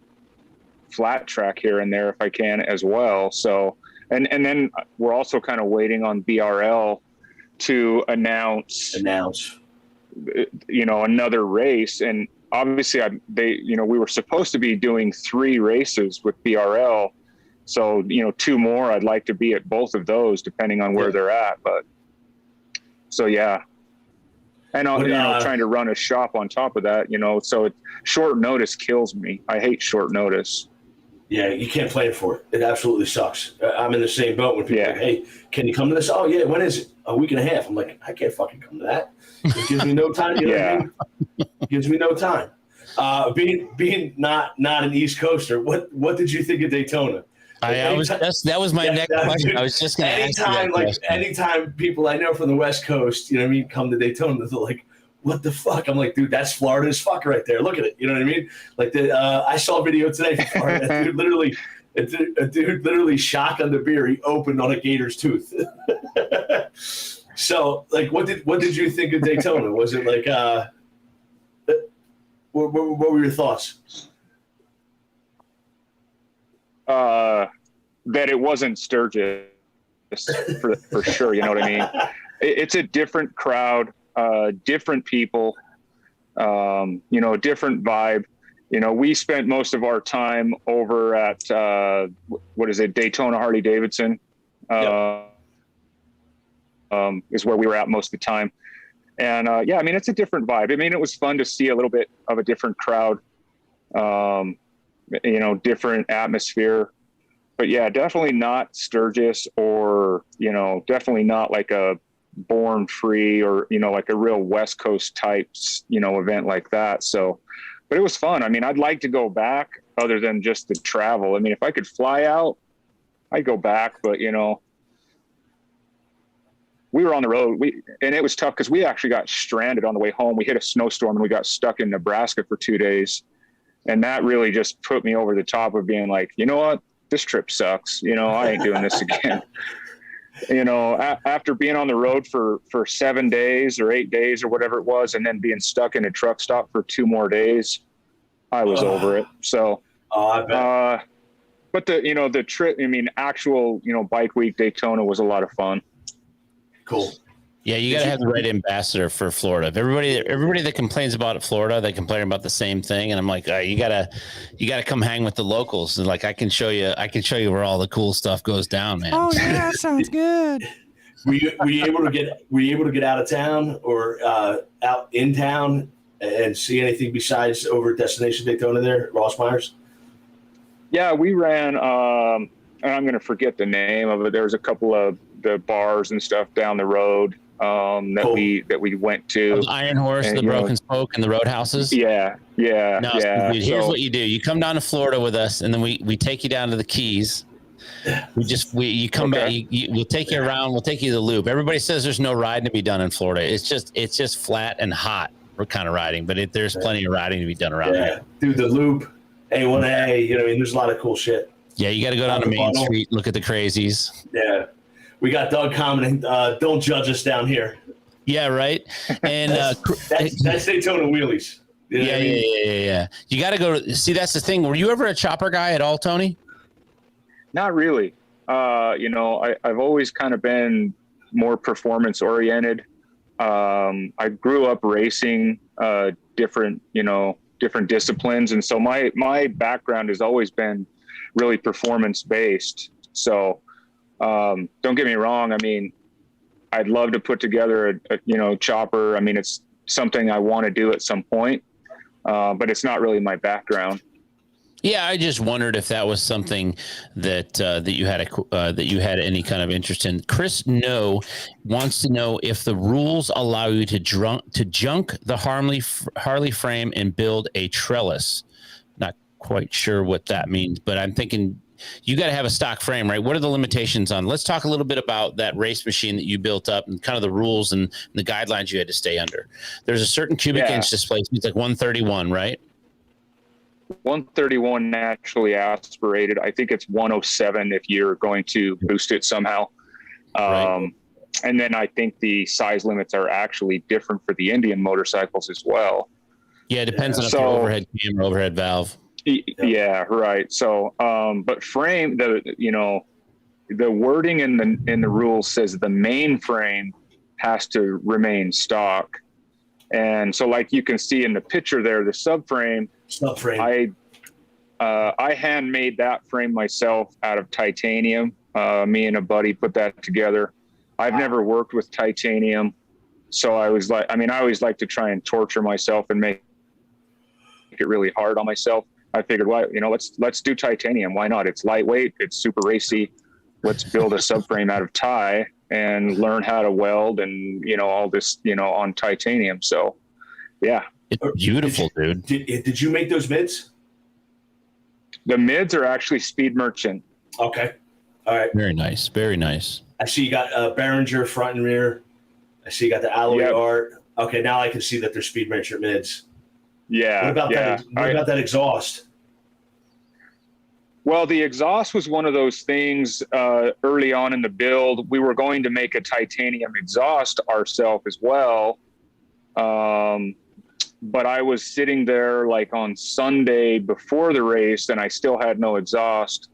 [SPEAKER 11] flat track here and there if I can as well. So and then we're also kind of waiting on BRL to announce another race. And obviously we were supposed to be doing 3 races with BRL. So, 2 more, I'd like to be at both of those depending on where they're at. But so, yeah. And trying to run a shop on top of that, so short notice kills me. I hate short notice.
[SPEAKER 3] Yeah, you can't plan for it. It absolutely sucks. I'm in the same boat when people are like, hey, can you come to this? Oh, yeah, when is it? A week and a half. I'm like, I can't fucking come to that. It gives me no time. What I mean? It gives me no time. Being not an East Coaster, what did you think of Daytona?
[SPEAKER 1] That was my next question. I was just going to ask you that question.
[SPEAKER 3] Anytime people I know from the West Coast, you know what I mean, come to Daytona, they're like, what the fuck? I'm like, dude, that's Florida as fuck right there. Look at it. You know what I mean? Like I saw a video today from Florida. A dude literally shotgunned the beer he opened on a gator's tooth. So, like, what did you think of Daytona? Was it like, what were your thoughts?
[SPEAKER 11] That it wasn't Sturgis for sure. You know what I mean? It's a different crowd, different people, different vibe. You know, we spent most of our time over at, Daytona Harley Davidson, is where we were at most of the time. And I mean, it's a different vibe. I mean, it was fun to see a little bit of a different crowd, different atmosphere. But yeah, definitely not Sturgis or, definitely not like a Born Free or, like a real West Coast type, event like that. So, but it was fun. I mean, I'd like to go back other than just the travel. I mean, if I could fly out, I'd go back, but we were on the road and it was tough because we actually got stranded on the way home. We hit a snowstorm and we got stuck in Nebraska for 2 days. And that really just put me over the top of being like, you know what, this trip sucks. I ain't doing this again. After being on the road for 7 days or 8 days or whatever it was, and then being stuck in a truck stop for 2 more days, I was over it. So,
[SPEAKER 3] I bet.
[SPEAKER 11] But the trip, I mean, actual, bike week Daytona was a lot of fun.
[SPEAKER 3] Cool.
[SPEAKER 1] Yeah, you got to have the right ambassador for Florida. If everybody that complains about Florida, they complain about the same thing, and I'm like, you gotta come hang with the locals. And like, I can show you where all the cool stuff goes down, man.
[SPEAKER 8] Oh yeah, sounds good.
[SPEAKER 3] Were you able to get out of town or out in town and see anything besides over at Destination Daytona there, Ross Myers?
[SPEAKER 11] Yeah, we ran. And I'm going to forget the name of it. There was a couple of the bars and stuff down the road that we went to.
[SPEAKER 1] Iron Horse, and, the Broken Spoke, and the Roadhouses.
[SPEAKER 11] Yeah.
[SPEAKER 1] No, dude, here's what you do: you come down to Florida with us, and then we take you down to the Keys. You come back. We'll take you around. We'll take you to the Loop. Everybody says there's no riding to be done in Florida. It's just flat and hot. We're kind of riding, but there's plenty of riding to be done around here.
[SPEAKER 3] Dude, the Loop, A1A. There's a lot of cool shit.
[SPEAKER 1] Yeah, you got to go down to Main Street, look at the crazies.
[SPEAKER 3] Yeah. We got Doug commenting, don't judge us down here.
[SPEAKER 1] Yeah, right. And
[SPEAKER 3] that's Daytona wheelies.
[SPEAKER 1] Yeah. You got to go see. That's the thing. Were you ever a chopper guy at all, Tony?
[SPEAKER 11] Not really. I've always kind of been more performance oriented. I grew up racing different disciplines, and so my background has always been really performance based. So don't get me wrong. I mean, I'd love to put together a chopper. I mean, it's something I want to do at some point, but it's not really my background.
[SPEAKER 1] Yeah, I just wondered if that was something that you had any kind of interest in. Chris wants to know if the rules allow you to junk the Harley frame and build a trellis. Not quite sure what that means, but I'm thinking you got to have a stock frame, right? What are the limitations on? Let's talk a little bit about that race machine that you built up and kind of the rules and the guidelines you had to stay under. There's a certain cubic inch displacement. It's like 131, right?
[SPEAKER 11] 131 naturally aspirated. I think it's 107 if you're going to boost it somehow. Right. And then I think the size limits are actually different for the Indian motorcycles as well.
[SPEAKER 1] Yeah, it depends on if your overhead cam or overhead valve.
[SPEAKER 11] Yeah, right. So, but frame, the wording in the rules says the main frame has to remain stock. And so like you can see in the picture there, the subframe, I handmade that frame myself out of titanium. Me and a buddy put that together. I've never worked with titanium. So I always like to try and torture myself and make it really hard on myself. I figured, let's do titanium. Why not? It's lightweight. It's super racy. Let's build a subframe out of tie and learn how to weld and, all this, on titanium. So, yeah.
[SPEAKER 1] It's beautiful, dude.
[SPEAKER 3] Did you make those mids?
[SPEAKER 11] The mids are actually Speed Merchant.
[SPEAKER 3] Okay. All right.
[SPEAKER 1] Very nice. Very nice.
[SPEAKER 3] I see you got Behringer front and rear. I see you got the alloy art. Okay, now I can see that they're speed measured mids.
[SPEAKER 11] Yeah.
[SPEAKER 3] What about that? What about that exhaust?
[SPEAKER 11] Well, the exhaust was one of those things early on in the build. We were going to make a titanium exhaust ourselves as well. But I was sitting there like on Sunday before the race and I still had no exhaust.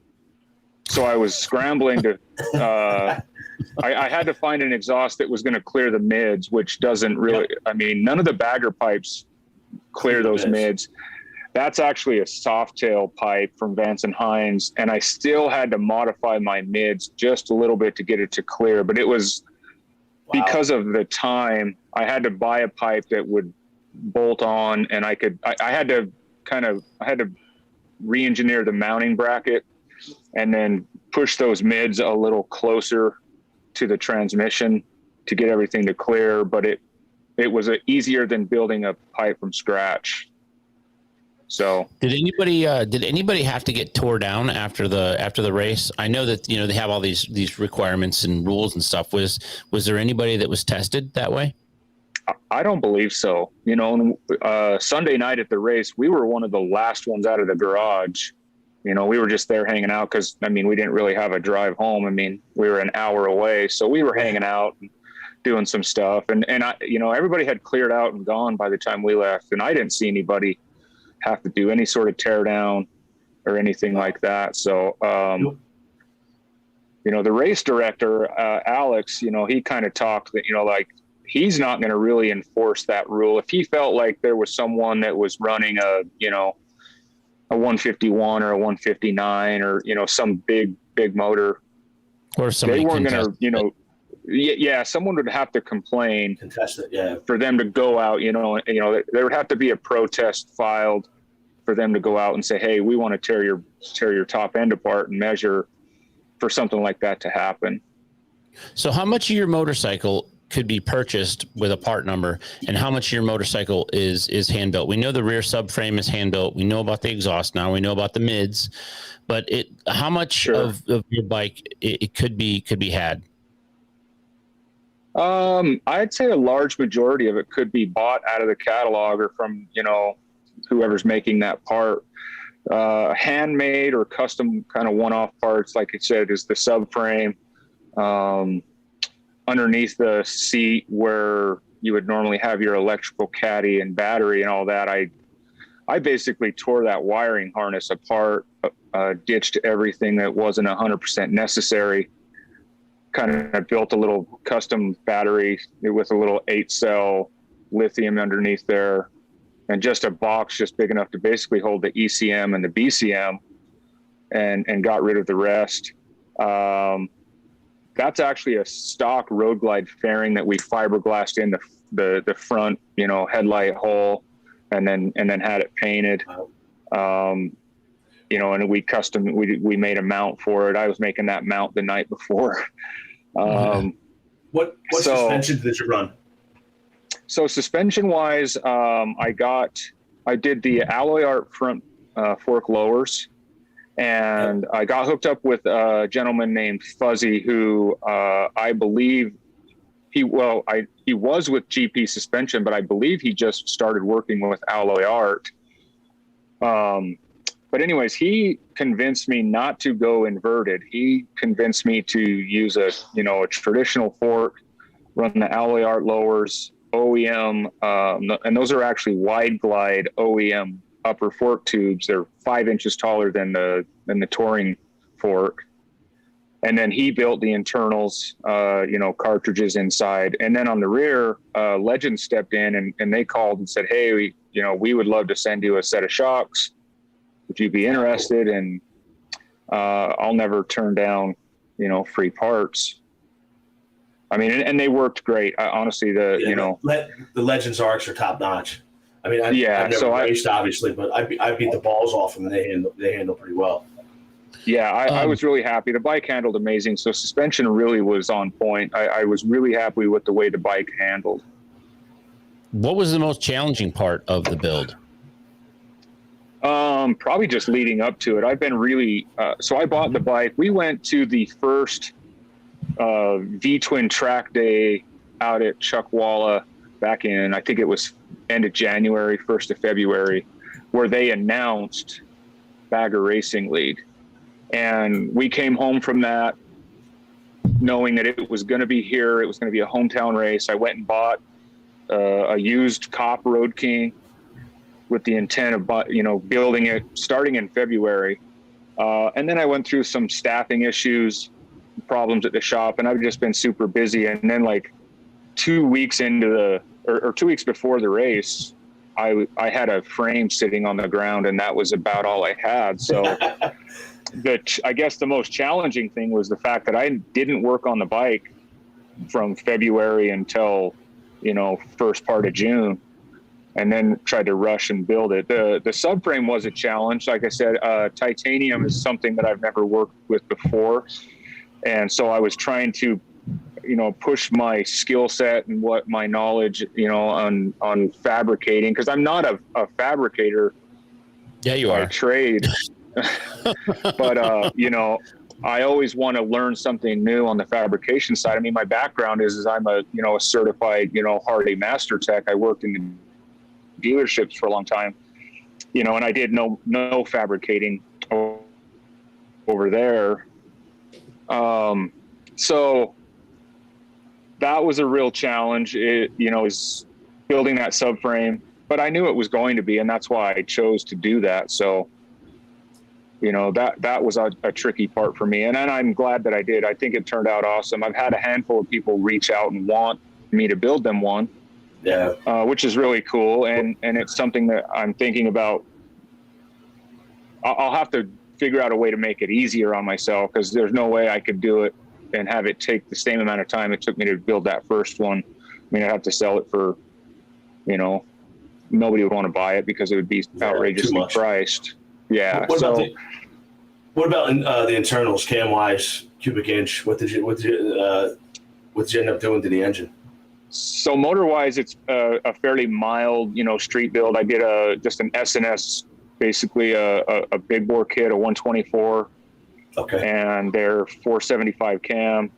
[SPEAKER 11] So I was scrambling to, I had to find an exhaust that was going to clear the mids, which doesn't really, I mean, none of the bagger pipes clear those mids. That's actually a soft tail pipe from Vance and Hines. And I still had to modify my mids just a little bit to get it to clear, but it was because of the time I had to buy a pipe that would bolt on and I had to re-engineer the mounting bracket and then push those mids a little closer to the transmission to get everything to clear. But it was easier than building a pipe from scratch. So
[SPEAKER 1] did anybody have to get tore down after the race? I know that, you know, they have all these requirements and rules and stuff. Was there anybody that was tested that way?
[SPEAKER 11] I don't believe so. You know, Sunday night at the race, we were one of the last ones out of the garage. You know, we were just there hanging out because, I mean, we didn't really have a drive home. I mean, we were an hour away. So we were hanging out and doing some stuff. And I, you know, everybody had cleared out and gone by the time we left. And I didn't see anybody have to do any sort of tear down or anything like that. So, you know, the race director, Alex, you know, he kind of talked that, you know, like, he's not going to really enforce that rule. If he felt like there was someone that was running a 151 or a 159 or, you know, some big motor,
[SPEAKER 1] or
[SPEAKER 11] they weren't going to, you know, someone would have to complain,
[SPEAKER 3] contest it,
[SPEAKER 11] for them to go out, you know, there would have to be a protest filed for them to go out and say, hey, we want to tear your top end apart and measure for something like that to happen.
[SPEAKER 1] So how much of your motorcycle could be purchased with a part number and how much of your motorcycle is hand built? We know the rear subframe is hand built. We know about the exhaust now. We know about the mids, but how much of your bike it could be had?
[SPEAKER 11] I'd say a large majority of it could be bought out of the catalog or from, you know, whoever's making that part. Handmade or custom kind of one-off parts, like I said, is the subframe. Underneath the seat where you would normally have your electrical caddy and battery and all that, I basically tore that wiring harness apart, ditched everything that wasn't 100% necessary, kind of built a little custom battery with a little 8-cell lithium underneath there, and just a box just big enough to basically hold the ECM and the BCM, and got rid of the rest. That's actually a stock Road Glide fairing that we fiberglassed in the front, you know, headlight hole, and then had it painted. You know, and we made a mount for it. I was making that mount the night before.
[SPEAKER 3] What suspension did you run?
[SPEAKER 11] So suspension wise, I did the Alloy Art front fork lowers. And I got hooked up with a gentleman named Fuzzy, who I believe he was with GP Suspension, but I believe he just started working with Alloy Art. But anyways, he convinced me not to go inverted. He convinced me to use a traditional fork, run the Alloy Art lowers, OEM, and those are actually Wide Glide OEM upper fork tubes. They're 5 inches taller than the touring fork. And then he built the internals, cartridges inside. And then on the rear, Legend stepped in and they called and said, hey, we would love to send you a set of shocks. Would you be interested? And I'll never turn down, free parts. I mean, and they worked great. Honestly, the
[SPEAKER 3] Legends arcs are top notch. I mean, I've never raced, obviously, but I beat the balls off them, and they handle pretty well.
[SPEAKER 11] Yeah, I was really happy. The bike handled amazing. So suspension really was on point. I was really happy with the way the bike handled.
[SPEAKER 1] What was the most challenging part of the build?
[SPEAKER 11] Probably just leading up to it. I've been really, so I bought the bike. We went to the first V-Twin track day out at Chuckwalla back in, I think it was end of January, 1st of February, where they announced Bagger Racing League. And we came home from that knowing that it was going to be here. It was going to be a hometown race. I went and bought a used Cop Road King with the intent of, building it starting in February. And then I went through some staffing issues, problems at the shop, and I've just been super busy. And then like 2 weeks into or 2 weeks before the race, I had a frame sitting on the ground, and that was about all I had. So I guess the most challenging thing was the fact that I didn't work on the bike from February until, first part of June, and then tried to rush and build it. The subframe was a challenge. Like I said, titanium is something that I've never worked with before. And so I was trying to, push my skill set and what my knowledge, on fabricating, because I'm not a fabricator.
[SPEAKER 1] Yeah, you are.
[SPEAKER 11] Trade. But, I always want to learn something new on the fabrication side. I mean, my background is I'm a certified, Harley master tech. I worked in dealerships for a long time, and I did no fabricating over there. So that was a real challenge. It, is building that subframe, but I knew it was going to be, and that's why I chose to do that. So, that was a tricky part for me. And I'm glad that I did. I think it turned out awesome. I've had a handful of people reach out and want me to build them one. Yeah. Which is really cool. And it's something that I'm thinking about. I'll have to figure out a way to make it easier on myself, because there's no way I could do it and have it take the same amount of time it took me to build that first one. I mean, I'd have to sell it for, nobody would want to buy it because it would be outrageously priced. Yeah.
[SPEAKER 3] What about the internals, cam wise, cubic inch? What did you end up doing to the engine?
[SPEAKER 11] So motor wise, it's a fairly mild, street build. I did just an S&S, basically a big bore kit, a 124. Okay. And they're 475 cam,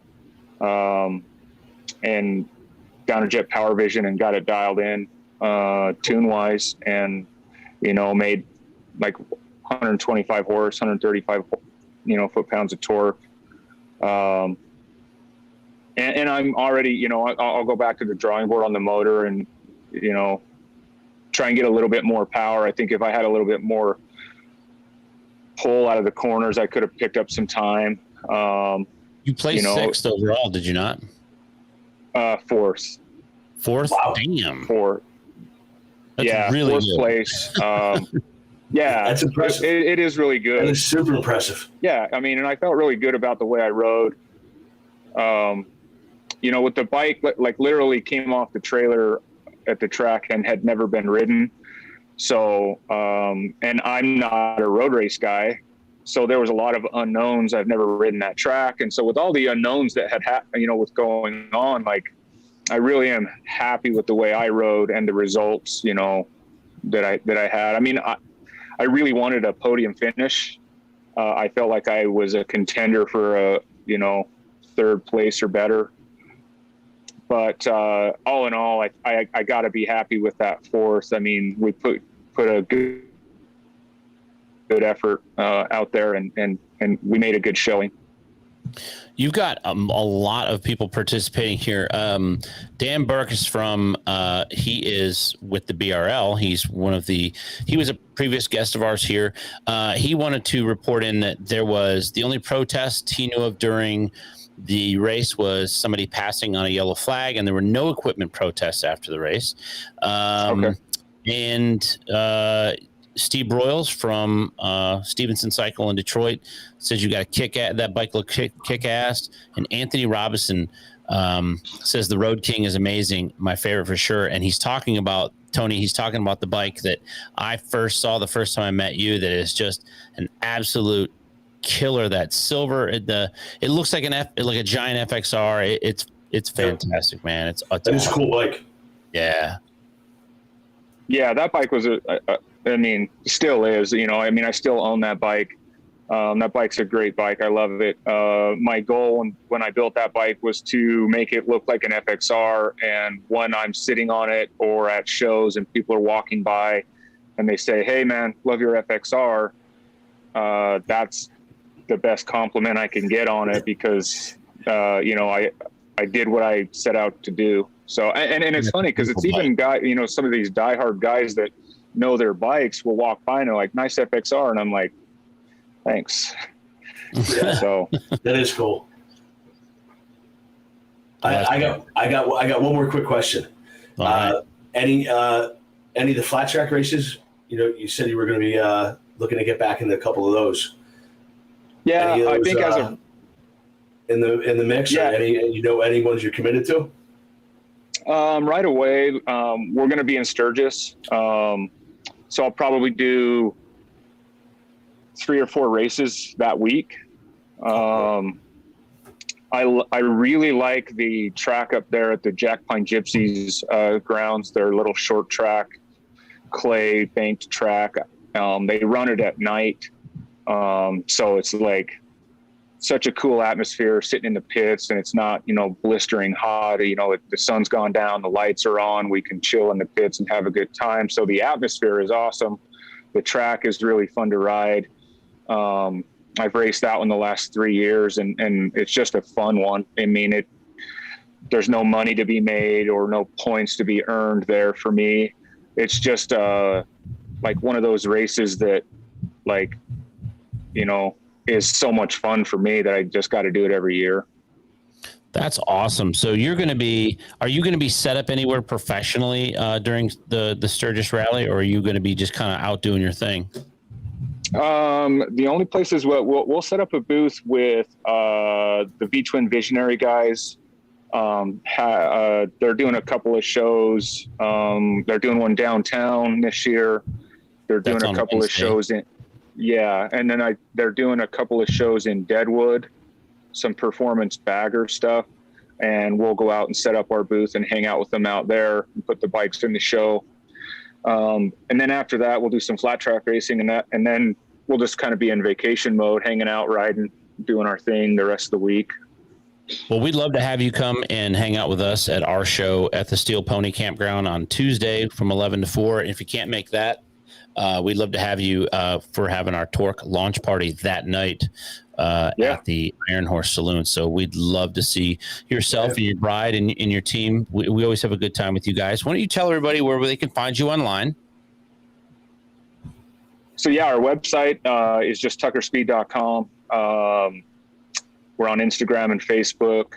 [SPEAKER 11] and down a jet power vision, and got it dialed in tune wise, and made like 125 horse, 135 foot-pounds of torque. And I'm already, I'll go back to the drawing board on the motor and, try and get a little bit more power. I think if I had a little bit more pull out of the corners, I could have picked up some time.
[SPEAKER 1] You placed sixth overall, did you not?
[SPEAKER 11] Fourth.
[SPEAKER 1] Fourth? Wow. Damn.
[SPEAKER 11] Fourth.
[SPEAKER 1] That's really
[SPEAKER 11] fourth
[SPEAKER 1] good.
[SPEAKER 11] Place. Yeah,
[SPEAKER 3] that's impressive.
[SPEAKER 11] It is really good.
[SPEAKER 3] That is super impressive.
[SPEAKER 11] Yeah, I mean, and I felt really good about the way I rode. With the bike, like literally came off the trailer at the track and had never been ridden. So, and I'm not a road race guy. So there was a lot of unknowns. I've never ridden that track. And so with all the unknowns that had happened, what's going on, like, I really am happy with the way I rode and the results, that I had. I mean, I really wanted a podium finish. I felt like I was a contender for a, third place or better. But all in all, I got to be happy with that fourth. I mean, we put a good effort out there, and we made a good showing.
[SPEAKER 1] You've got a lot of people participating here. Dan Burke is he is with the BRL. He was a previous guest of ours here. He wanted to report in that there was the only protest he knew of during the race was somebody passing on a yellow flag, and there were no equipment protests after the race. Okay. And Steve Broyles from Stevenson Cycle in Detroit says you got to kick at that bike, look kick ass. And Anthony Robinson says the Road King is amazing, my favorite for sure. And he's talking about the bike that I first saw the first time I met you, that is just an absolute killer. That silver, it looks like a giant FXR. It's fantastic, man. It's a cool
[SPEAKER 3] bike.
[SPEAKER 1] Yeah.
[SPEAKER 11] Yeah, that bike was I mean, still is, you know, I mean, I still own that bike. That bike's a great bike. I love it. My goal when I built that bike was to make it look like an FXR. And when I'm sitting on it or at shows and people are walking by and they say, "Hey man, love your FXR." That's the best compliment I can get on it because, you know, I did what I set out to do. So, and it's funny because it's even you know, some of these diehard guys that know their bikes will walk by and they're like, "Nice FXR." And I'm like, thanks.
[SPEAKER 3] Yeah. So that is cool. I got one more quick question. Any of the flat track races? You know, you said you were going to be looking to get back into a couple of those.
[SPEAKER 11] Yeah, those, I think as a
[SPEAKER 3] in the mix.
[SPEAKER 11] Yeah.
[SPEAKER 3] Or any ones you're committed to?
[SPEAKER 11] Right away, we're going to be in Sturgis, so I'll probably do 3 or 4 races that week. I really like the track up there at the Jack Pine Gypsies grounds. Their little short track, clay banked track. They run it at night, so it's like such a cool atmosphere sitting in the pits, and it's not, you know, blistering hot. You know, the sun's gone down, the lights are on. We can chill in the pits and have a good time. So the atmosphere is awesome. The track is really fun to ride. I've raced that one the last 3 years, and it's just a fun one. I mean, there's no money to be made or no points to be earned there for me. It's just like one of those races that, like, you know, is so much fun for me that I just got to do it every year.
[SPEAKER 1] That's awesome. So are you going to be set up anywhere professionally during the Sturgis rally, or are you going to be just kind of out doing your thing?
[SPEAKER 11] The only places we'll set up a booth with the V-Twin Visionary guys. They're doing a couple of shows. They're doing one downtown this year. They're doing a couple of shows and then they're doing a couple of shows in Deadwood, some performance bagger stuff, and we'll go out and set up our booth and hang out with them out there and put the bikes in the show. And then after that, we'll do some flat track racing and then we'll just kind of be in vacation mode, hanging out, riding, doing our thing the rest of the week.
[SPEAKER 1] Well, we'd love to have you come and hang out with us at our show at the Steel Pony Campground on Tuesday from 11 to 4. And if you can't make that, we'd love to have you for having our Torque launch party that night at the Iron Horse Saloon. So we'd love to see yourself and your bride and your team. We always have a good time with you guys. Why don't you tell everybody where they can find you online?
[SPEAKER 11] So yeah, our website is just tuckerspeed.com. We're on Instagram and Facebook.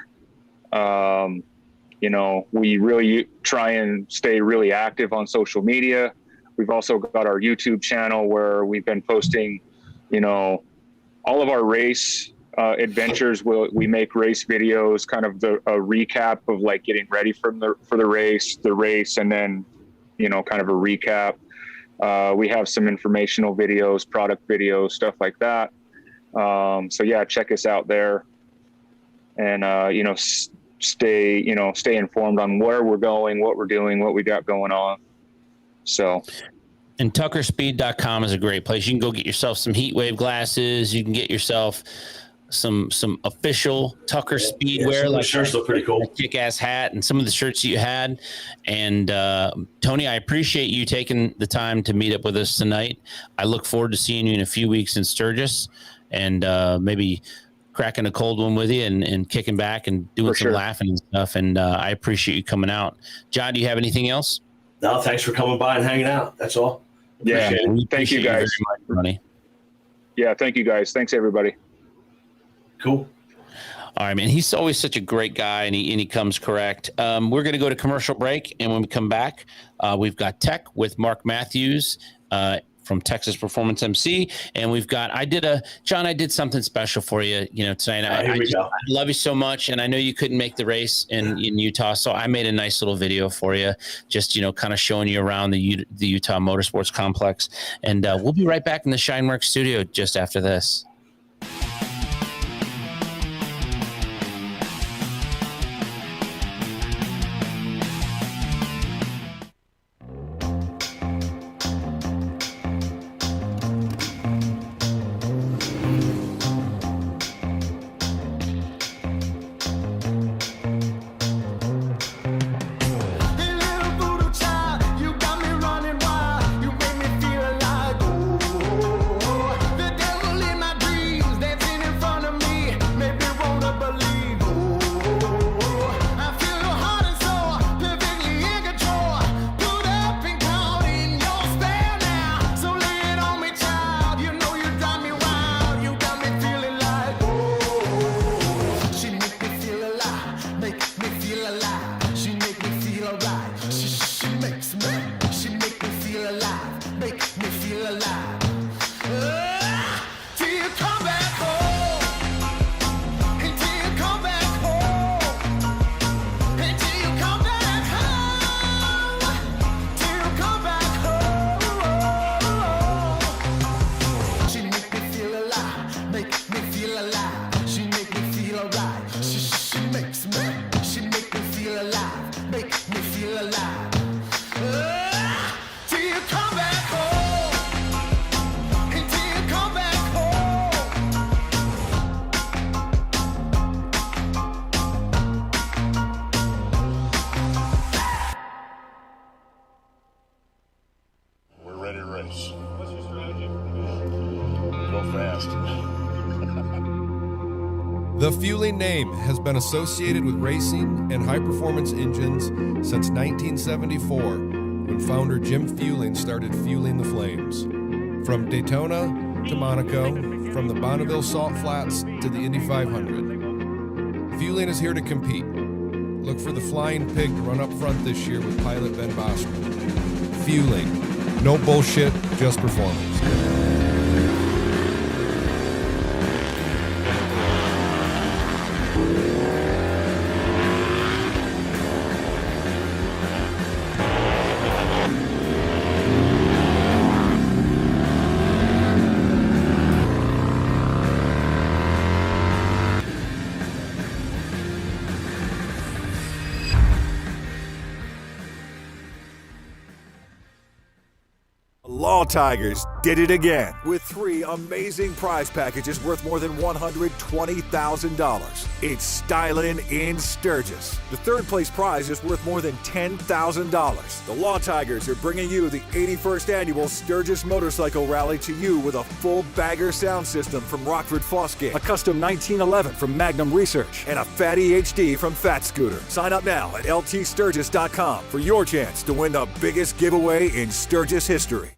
[SPEAKER 11] You know, we really try and stay really active on social media. We've also got our YouTube channel where we've been posting, you know, all of our race adventures. We make race videos, kind of a recap of like getting ready for the race, and then, you know, kind of a recap. We have some informational videos, product videos, stuff like that. So yeah, check us out there, and you know, stay informed on where we're going, what we're doing, what we got going on. So, and
[SPEAKER 1] tuckerspeed.com is a great place. You can go get yourself some heat wave glasses. You can get yourself some official Tucker Speedwear.
[SPEAKER 3] Like shirts look pretty cool.
[SPEAKER 1] Kick-ass hat and some of the shirts that you had. And Tony, I appreciate you taking the time to meet up with us tonight. I look forward to seeing you in a few weeks in Sturgis, and maybe cracking a cold one with you and kicking back and doing some laughing and stuff. And I appreciate you coming out. John, do you have anything else?
[SPEAKER 3] No, thanks for coming by and hanging out. That's all.
[SPEAKER 11] Yeah, thank you guys.
[SPEAKER 1] Very much,
[SPEAKER 11] yeah, thank you guys. Thanks everybody.
[SPEAKER 3] Cool.
[SPEAKER 1] All right, man. He's always such a great guy, and he comes correct. We're going to go to commercial break, and when we come back, we've got Tech with Mark Matthews from Texas Performance MC, and we've got John, I did something special for you, tonight. I love you so much, and I know you couldn't make the race in Utah, so I made a nice little video for you, just kind of showing you around the Utah Motorsports Complex, and we'll be right back in the Shine Werks studio just after this.
[SPEAKER 12] The Fueling name has been associated with racing and high-performance engines since 1974, when founder Jim Fueling started fueling the flames. From Daytona to Monaco, from the Bonneville Salt Flats to the Indy 500. Fueling is here to compete. Look for the Flying Pig to run up front this year with pilot Ben Bosman. Fueling. No bullshit, just performance.
[SPEAKER 13] Law Tigers did it again with 3 amazing prize packages worth more than $120,000. It's Stylin' in Sturgis. The third place prize is worth more than $10,000. The Law Tigers are bringing you the 81st annual Sturgis Motorcycle Rally to you with a full bagger sound system from Rockford Fosgate, a custom 1911 from Magnum Research, and a Fatty HD from Fat Scooter. Sign up now at ltsturgis.com for your chance to win the biggest giveaway in Sturgis history.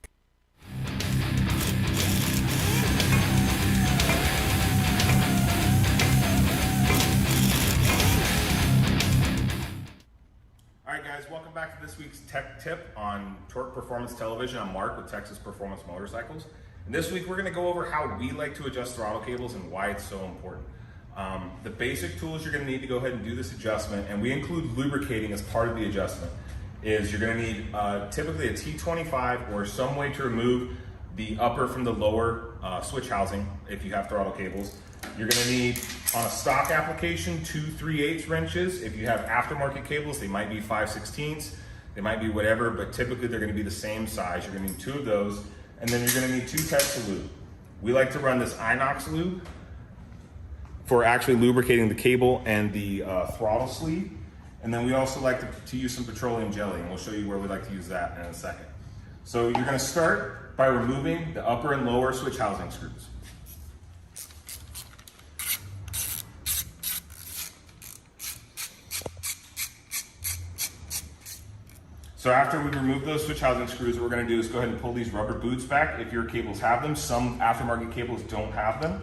[SPEAKER 14] Welcome back to this week's Tech Tip on Torque Performance Television. I'm Mark with Texas Performance Motorcycles. And this week we're going to go over how we like to adjust throttle cables and why it's so important. The basic tools you're going to need to go ahead and do this adjustment, and we include lubricating as part of the adjustment, is you're going to need typically a T25 or some way to remove the upper from the lower switch housing if you have throttle cables. You're going to need, on a stock application, 2 3/8 wrenches. If you have aftermarket cables, they might be 5/16, they might be whatever, but typically they're going to be the same size. You're going to need 2 of those, and then you're going to need 2 types of lube. We like to run this inox lube for actually lubricating the cable and the throttle sleeve, and then we also like to use some petroleum jelly, and we'll show you where we like to use that in a second. So you're going to start by removing the upper and lower switch housing screws. So after we remove those switch housing screws, what we're going to do is go ahead and pull these rubber boots back if your cables have them. Some aftermarket cables don't have them.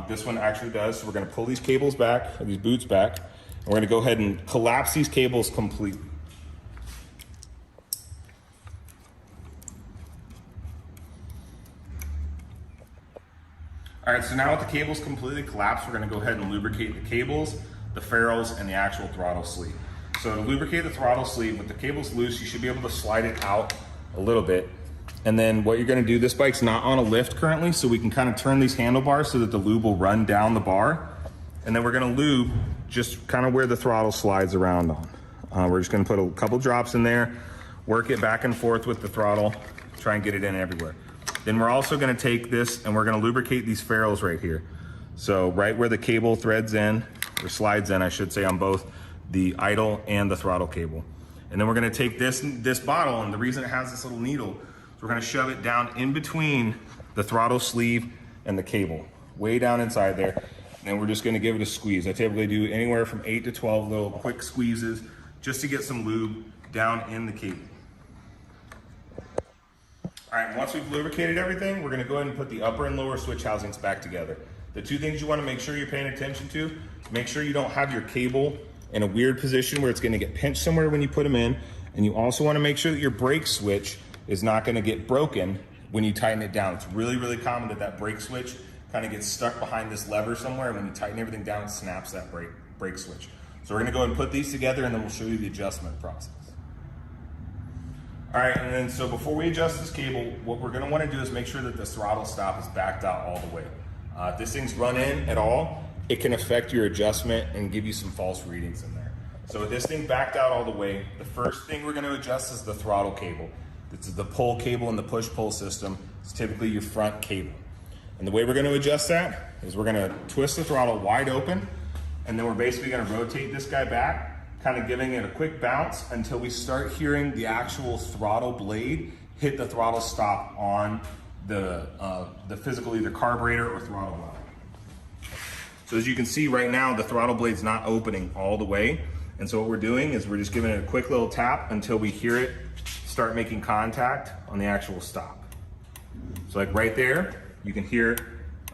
[SPEAKER 14] This one actually does. So we're going to pull these cables back, or these boots back, and we're going to go ahead and collapse these cables completely. All right, so now with the cables completely collapsed, we're going to go ahead and lubricate the cables, the ferrules, and the actual throttle sleeve. So to lubricate the throttle sleeve, with the cables loose, you should be able to slide it out a little bit. And then what you're going to do, this bike's not on a lift currently, so we can kind of turn these handlebars so that the lube will run down the bar. And then we're going to lube just kind of where the throttle slides around on. We're just going to put a couple drops in there, work it back and forth with the throttle, try and get it in everywhere. Then we're also going to take this and we're going to lubricate these ferrules right here. So right where the cable threads in, or slides in, I should say, on both the idle and the throttle cable. And then we're going to take this bottle, and the reason it has this little needle is we're going to shove it down in between the throttle sleeve and the cable, way down inside there. And then we're just going to give it a squeeze. I typically do anywhere from 8 to 12 little quick squeezes just to get some lube down in the cable. All right, once we've lubricated everything, we're going to go ahead and put the upper and lower switch housings back together. The 2 things you want to make sure you're paying attention to, make sure you don't have your cable in a weird position where it's going to get pinched somewhere when you put them in, and you also want to make sure that your brake switch is not going to get broken when you tighten it down. It's really, really common that that brake switch kind of gets stuck behind this lever somewhere, and when you tighten everything down, it snaps that brake switch. So we're going to go ahead and put these together, and then we'll show you the adjustment process. All right, and then so before we adjust this cable, what we're going to want to do is make sure that the throttle stop is backed out all the way. If this thing's run in at all, it can affect your adjustment and give you some false readings in there. So with this thing backed out all the way, the first thing we're going to adjust is the throttle cable. This is the pull cable in the push-pull system. It's typically your front cable. And the way we're going to adjust that is we're going to twist the throttle wide open, and then we're basically going to rotate this guy back, kind of giving it a quick bounce until we start hearing the actual throttle blade hit the throttle stop on the physical either carburetor or throttle valve. So as you can see right now, the throttle blade's not opening all the way. And so what we're doing is we're just giving it a quick little tap until we hear it start making contact on the actual stop. So like right there, you can hear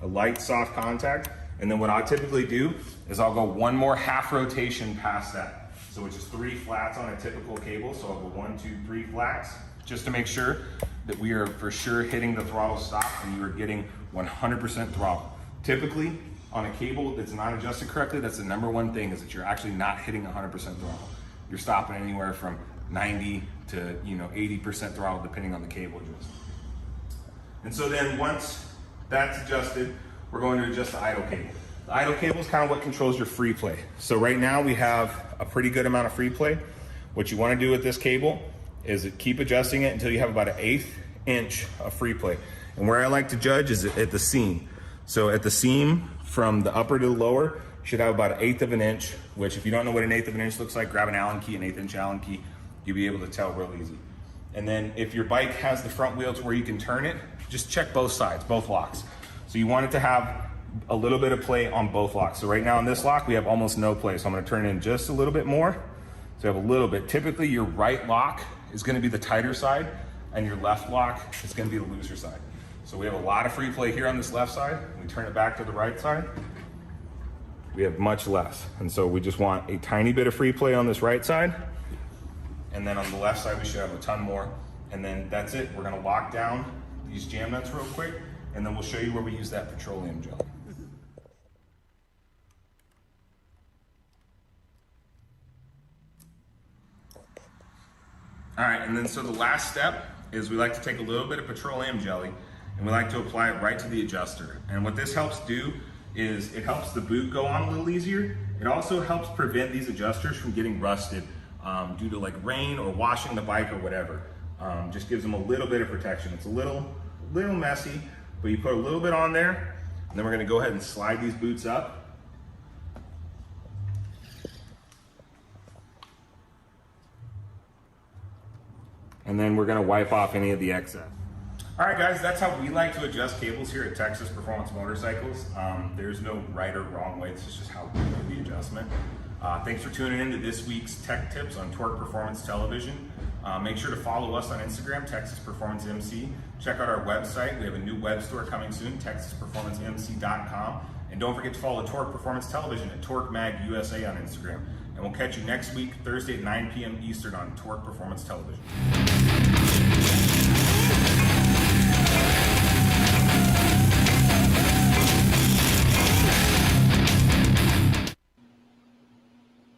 [SPEAKER 14] a light soft contact. And then what I typically do is I'll go one more half rotation past that. So which is 3 flats on a typical cable. So I'll go 1, 2, 3 flats, just to make sure that we are for sure hitting the throttle stop and you are getting 100% throttle. Typically, on a cable that's not adjusted correctly, that's the #1 thing, is that you're actually not hitting 100% throttle. You're stopping anywhere from 90 to 80% throttle, depending on the cable adjustment. And so then once that's adjusted, we're going to adjust the idle cable. The idle cable is kind of what controls your free play. So right now we have a pretty good amount of free play. What you want to do with this cable is keep adjusting it until you have about an 1/8 inch of free play. And where I like to judge is at the seam. So at the seam, from the upper to the lower, you should have about 1/8 of an inch, which if you don't know what an 1/8 of an inch looks like, grab an Allen key, an 1/8 inch Allen key, you'll be able to tell real easy. And then if your bike has the front wheel to where you can turn it, just check both sides, both locks. So you want it to have a little bit of play on both locks. So right now in this lock, we have almost no play. So I'm gonna turn it in just a little bit more. So you have a little bit. Typically your right lock is gonna be the tighter side and your left lock is gonna be the looser side. So we have a lot of free play here on this left side. We turn it back to the right side, we have much less. And so we just want a tiny bit of free play on this right side. And then on the left side, we should have a ton more. And then that's it. We're gonna lock down these jam nuts real quick, and then we'll show you where we use that petroleum gel. All right, and then so the last step is we like to take a little bit of petroleum jelly and we like to apply it right to the adjuster. And what this helps do is it helps the boot go on a little easier. It also helps prevent these adjusters from getting rusted due to like rain or washing the bike or whatever. Just gives them a little bit of protection. It's a little messy, but you put a little bit on there, and then we're gonna go ahead and slide these boots up. And then we're gonna wipe off any of the excess. All right, guys, that's how we like to adjust cables here at Texas Performance Motorcycles. There's no right or wrong way. This is just how we do the adjustment. Thanks for tuning in to this week's Tech Tips on Torque Performance Television. Make sure to follow us on Instagram, Texas Performance MC. Check out our website. We have a new web store coming soon, texasperformancemc.com. And don't forget to follow Torque Performance Television at Torque Mag USA on Instagram. And we'll catch you next week, Thursday at 9 p.m. Eastern on Torque Performance Television.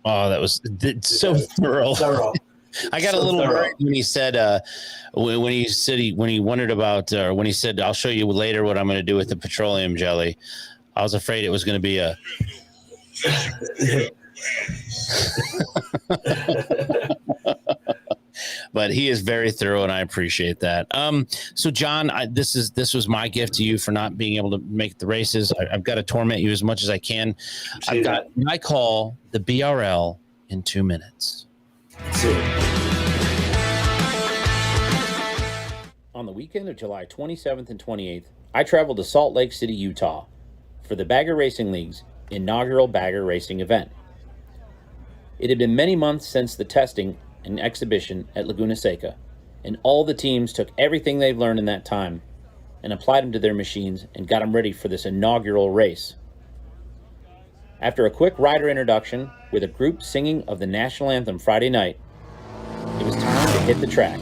[SPEAKER 1] Oh, that was so thorough. I got a little worried when he said when he wondered about when he said I'll show you later what I'm going to do with the petroleum jelly. I was afraid it was going to be a but he is very thorough and I appreciate that. So John, this was my gift to you for not being able to make the races. I've got to torment you as much as I can. I've got my call, the BRL, in 2 minutes.
[SPEAKER 15] On the weekend of July 27th and 28th, I traveled to Salt Lake City, Utah for the Bagger Racing League's inaugural Bagger Racing event. It had been many months since the testing and exhibition at Laguna Seca, and all the teams took everything they've learned in that time and applied them to their machines and got them ready for this inaugural race. After a quick rider introduction with a group singing of the national anthem Friday night, it was time to hit the track.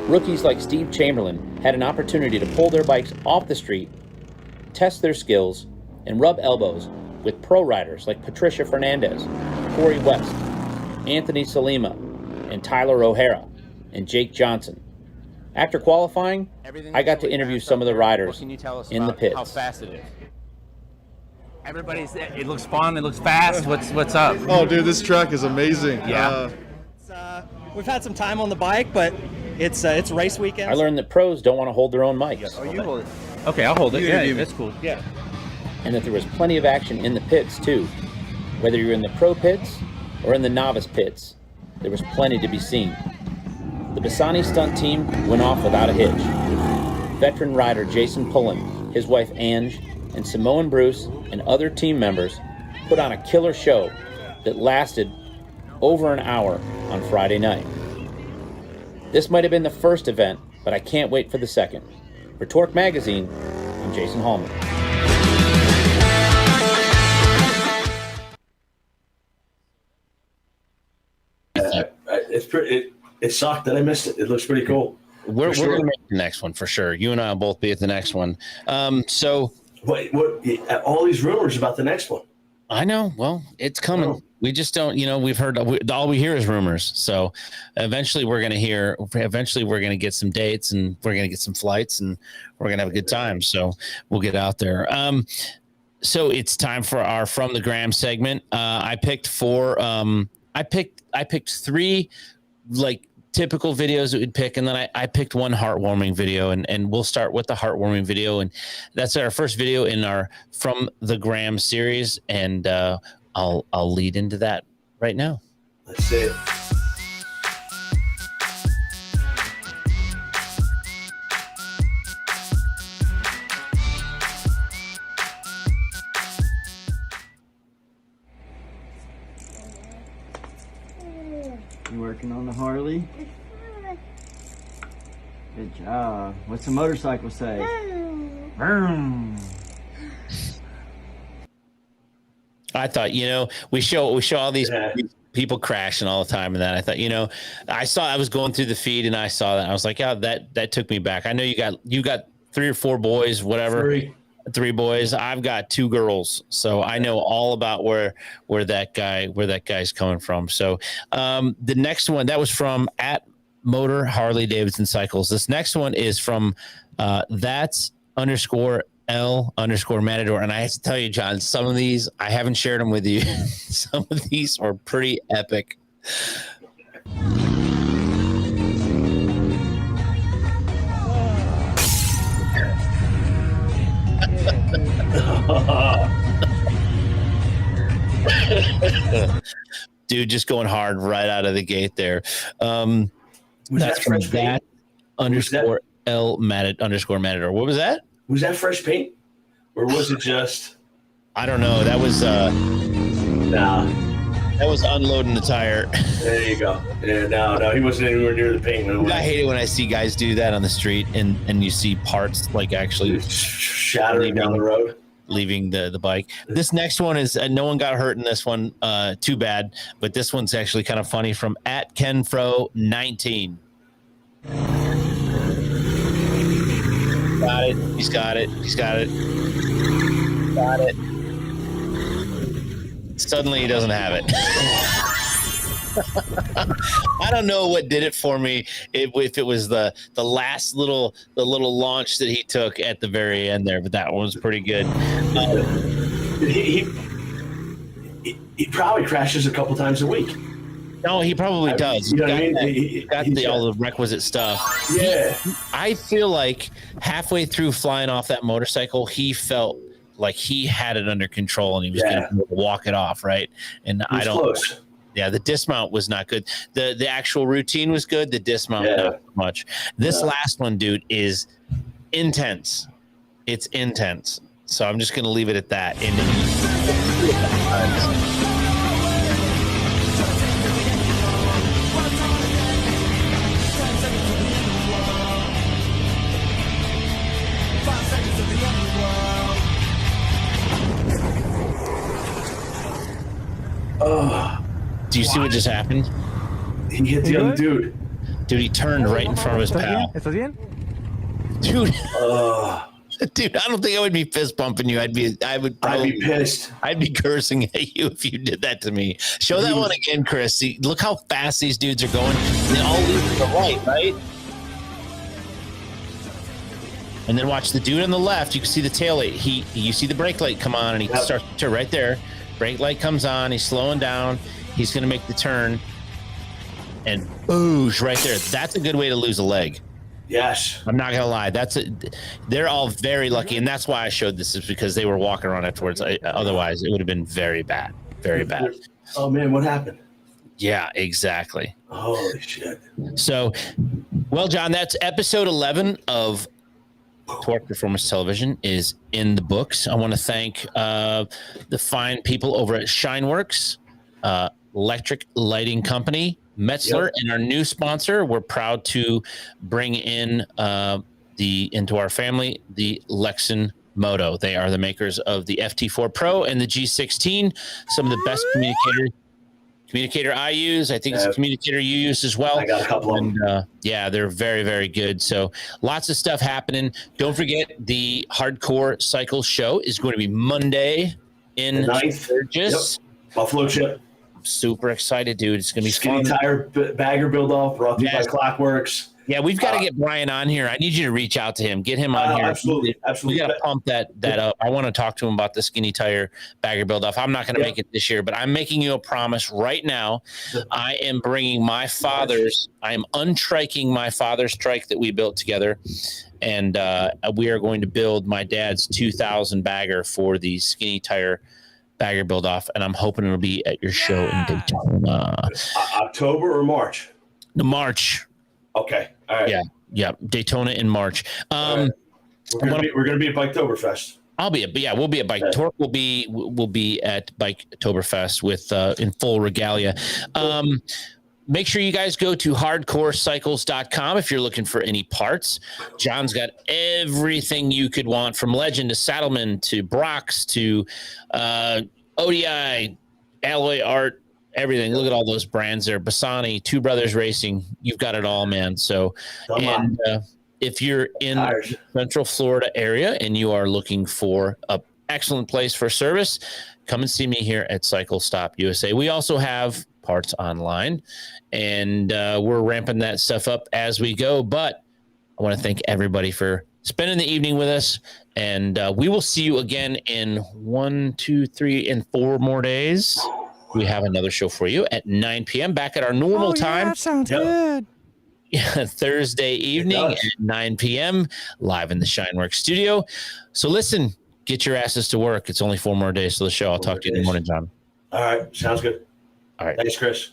[SPEAKER 15] Rookies like Steve Chamberlain had an opportunity to pull their bikes off the street, test their skills, and rub elbows with pro riders like Patricia Fernandez, Corey West, Anthony Salima, and Tyler O'Hara, and Jake Johnson. After qualifying, I got to interview some of the riders in the pits.
[SPEAKER 9] How fast it is? It looks fun, it looks fast. What's up?
[SPEAKER 16] Oh, dude, this track is amazing.
[SPEAKER 9] Yeah.
[SPEAKER 17] We've had some time on the bike, but it's race weekend.
[SPEAKER 15] I learned that pros don't want to hold their own mics.
[SPEAKER 17] Oh, you hold it.
[SPEAKER 15] Okay, I'll hold it.
[SPEAKER 17] Yeah,
[SPEAKER 15] That's cool.
[SPEAKER 17] Yeah.
[SPEAKER 15] And that there was plenty of action in the pits, too. Whether you're in the pro pits or in the novice pits, there was plenty to be seen. The Bassani stunt team went off without a hitch. Veteran rider Jason Pullen, his wife Ange, and Samoan Bruce and other team members put on a killer show that lasted over an hour on Friday night. This might have been the first event, but I can't wait for the second. For Torque Magazine, I'm Jason Hallman.
[SPEAKER 3] It's pretty. It sucked that I missed it. It looks pretty cool.
[SPEAKER 1] We're going to make the next one for sure. You and I will both be at the next one. So
[SPEAKER 3] what? All these rumors about the next one.
[SPEAKER 1] I know. Well, it's coming. Oh. We just don't. We've heard all we hear is rumors. So eventually, we're going to hear. Eventually, we're going to get some dates, and we're going to get some flights, and we're going to have a good time. So we'll get out there. So it's time for our From the Gram segment. I picked four. I picked three like typical videos that we'd pick, and then I picked one heartwarming video, and we'll start with the heartwarming video, and that's our first video in our From the Gram series, and I'll lead into that right now.
[SPEAKER 3] Let's see it.
[SPEAKER 18] You working on the Harley? Good job. What's the motorcycle say? Vroom.
[SPEAKER 1] I thought, we show all these people crashing all the time, and that I thought, I was going through the feed and I saw that, and I was like, yeah, that took me back. I know you got 3 or 4 boys, whatever. 3 boys. I've got 2 girls, so I know all about where that guy's coming from. So the next one that was from at Motor Harley Davidson Cycles. This next one is from that's _L_Matador. And I have to tell you, John, some of these I haven't shared them with you. Some of these are pretty epic. Dude, just going hard right out of the gate there. That's from that _L_Matador. What was that?
[SPEAKER 3] Was that fresh paint, or was it just?
[SPEAKER 1] I don't know. That was
[SPEAKER 3] nah.
[SPEAKER 1] That was unloading the tire.
[SPEAKER 3] There you go. Yeah, no, he wasn't anywhere near the paint. No,
[SPEAKER 1] I hate it when I see guys do that on the street, and you see parts like actually
[SPEAKER 3] shattering down the road,
[SPEAKER 1] leaving the bike. This next one is no one got hurt in this one. Too bad, but this one's actually kind of funny from at KenFro19. Got it. He's got it. Got it. Suddenly he doesn't have it. I don't know what did it for me. If it was the last little launch that he took at the very end there, but that one was pretty good.
[SPEAKER 3] He probably crashes a couple times a week.
[SPEAKER 1] No, he probably does.
[SPEAKER 3] You know what I mean?
[SPEAKER 1] He's got all the requisite stuff.
[SPEAKER 3] Yeah.
[SPEAKER 1] I feel like halfway through flying off that motorcycle, he felt like he had it under control and he was going to walk it off, right? And I don't.
[SPEAKER 3] Close.
[SPEAKER 1] Yeah, the dismount was not good. The actual routine was good. The dismount not much. This last one, dude, is intense. It's intense. So I'm just going to leave it at that. Do you see what just happened?
[SPEAKER 3] He hit the other dude.
[SPEAKER 1] Dude, he turned right in front of his pal. Dude. Dude, I don't think I would be fist bumping you. I'd be
[SPEAKER 3] pissed.
[SPEAKER 1] I'd be cursing at you if you did that to me. Show that one again, Chris. See, look how fast these dudes are going. They all leave to the right? And then watch the dude on the left. You can see the tail light. You see the brake light come on, and he starts to turn right there. Brake light comes on. He's slowing down. He's going to make the turn. And boosh, right there. That's a good way to lose a leg.
[SPEAKER 3] Yes.
[SPEAKER 1] I'm not going to lie. They're all very lucky. And that's why I showed this, is because they were walking around afterwards. Otherwise, it would have been very bad. Very bad.
[SPEAKER 3] Oh, man, what happened?
[SPEAKER 1] Yeah, exactly.
[SPEAKER 3] Holy shit.
[SPEAKER 1] So, well, John, that's episode 11 of Torque Performance Television is in the books. I want to thank the fine people over at Shine Werks, Electric Lighting Company, Metzler, and our new sponsor. We're proud to bring in into our family the Lexan Moto. They are the makers of the FT4 Pro and the G16. Some of the best communicator I use. I think it's a communicator you use as well.
[SPEAKER 3] I got a couple of them.
[SPEAKER 1] Yeah, they're very, very good. So lots of stuff happening. Don't forget the Hardcore Cycle Show is going to be Monday in Sturgis.
[SPEAKER 3] Buffalo Chip.
[SPEAKER 1] Super excited, dude. It's going to be
[SPEAKER 3] Skinny
[SPEAKER 1] fun.
[SPEAKER 3] Tire Bagger Build-Off brought to you by Clockworks.
[SPEAKER 1] Yeah, we've got to get Brian on here. I need you to reach out to him. Get him on here.
[SPEAKER 3] Absolutely.
[SPEAKER 1] We got to pump that up. I want to talk to him about the Skinny Tire Bagger Build-Off. I'm not going to make it this year, but I'm making you a promise right now. I am bringing I am untriking my father's trike that we built together, and we are going to build my dad's 2000 bagger for the Skinny Tire Bagger Build-Off, and I'm hoping it'll be at your show in Daytona.
[SPEAKER 3] October or March?
[SPEAKER 1] March.
[SPEAKER 3] Okay. All right.
[SPEAKER 1] Yeah. Daytona in March.
[SPEAKER 3] We're gonna be at Biketoberfest.
[SPEAKER 1] We'll be at Bike. Torque will be at Biketoberfest with in full regalia. Make sure you guys go to hardcorecycles.com if you're looking for any parts. John's got everything you could want, from Legend to Saddleman to Brox to ODI, Alloy Art, everything. Look at all those brands there. Bassani, Two Brothers Racing. You've got it all, man. So, if you're in the Central Florida area and you are looking for an excellent place for service, come and see me here at Cycle Stop USA. We also have parts online, and we're ramping that stuff up as we go. But I want to thank everybody for spending the evening with us, and we will see you again in 1, 2, 3, and 4 more days. We have another show for you at 9 p.m. back at our normal time.
[SPEAKER 19] That sounds good.
[SPEAKER 1] Yeah, Thursday evening at 9 p.m. live in the Shine Werks studio. So listen, get your asses to work. It's only 4 more days to the show. I'll talk to you in the morning, John.
[SPEAKER 3] All right. Sounds good.
[SPEAKER 1] All right.
[SPEAKER 3] Thanks, Chris.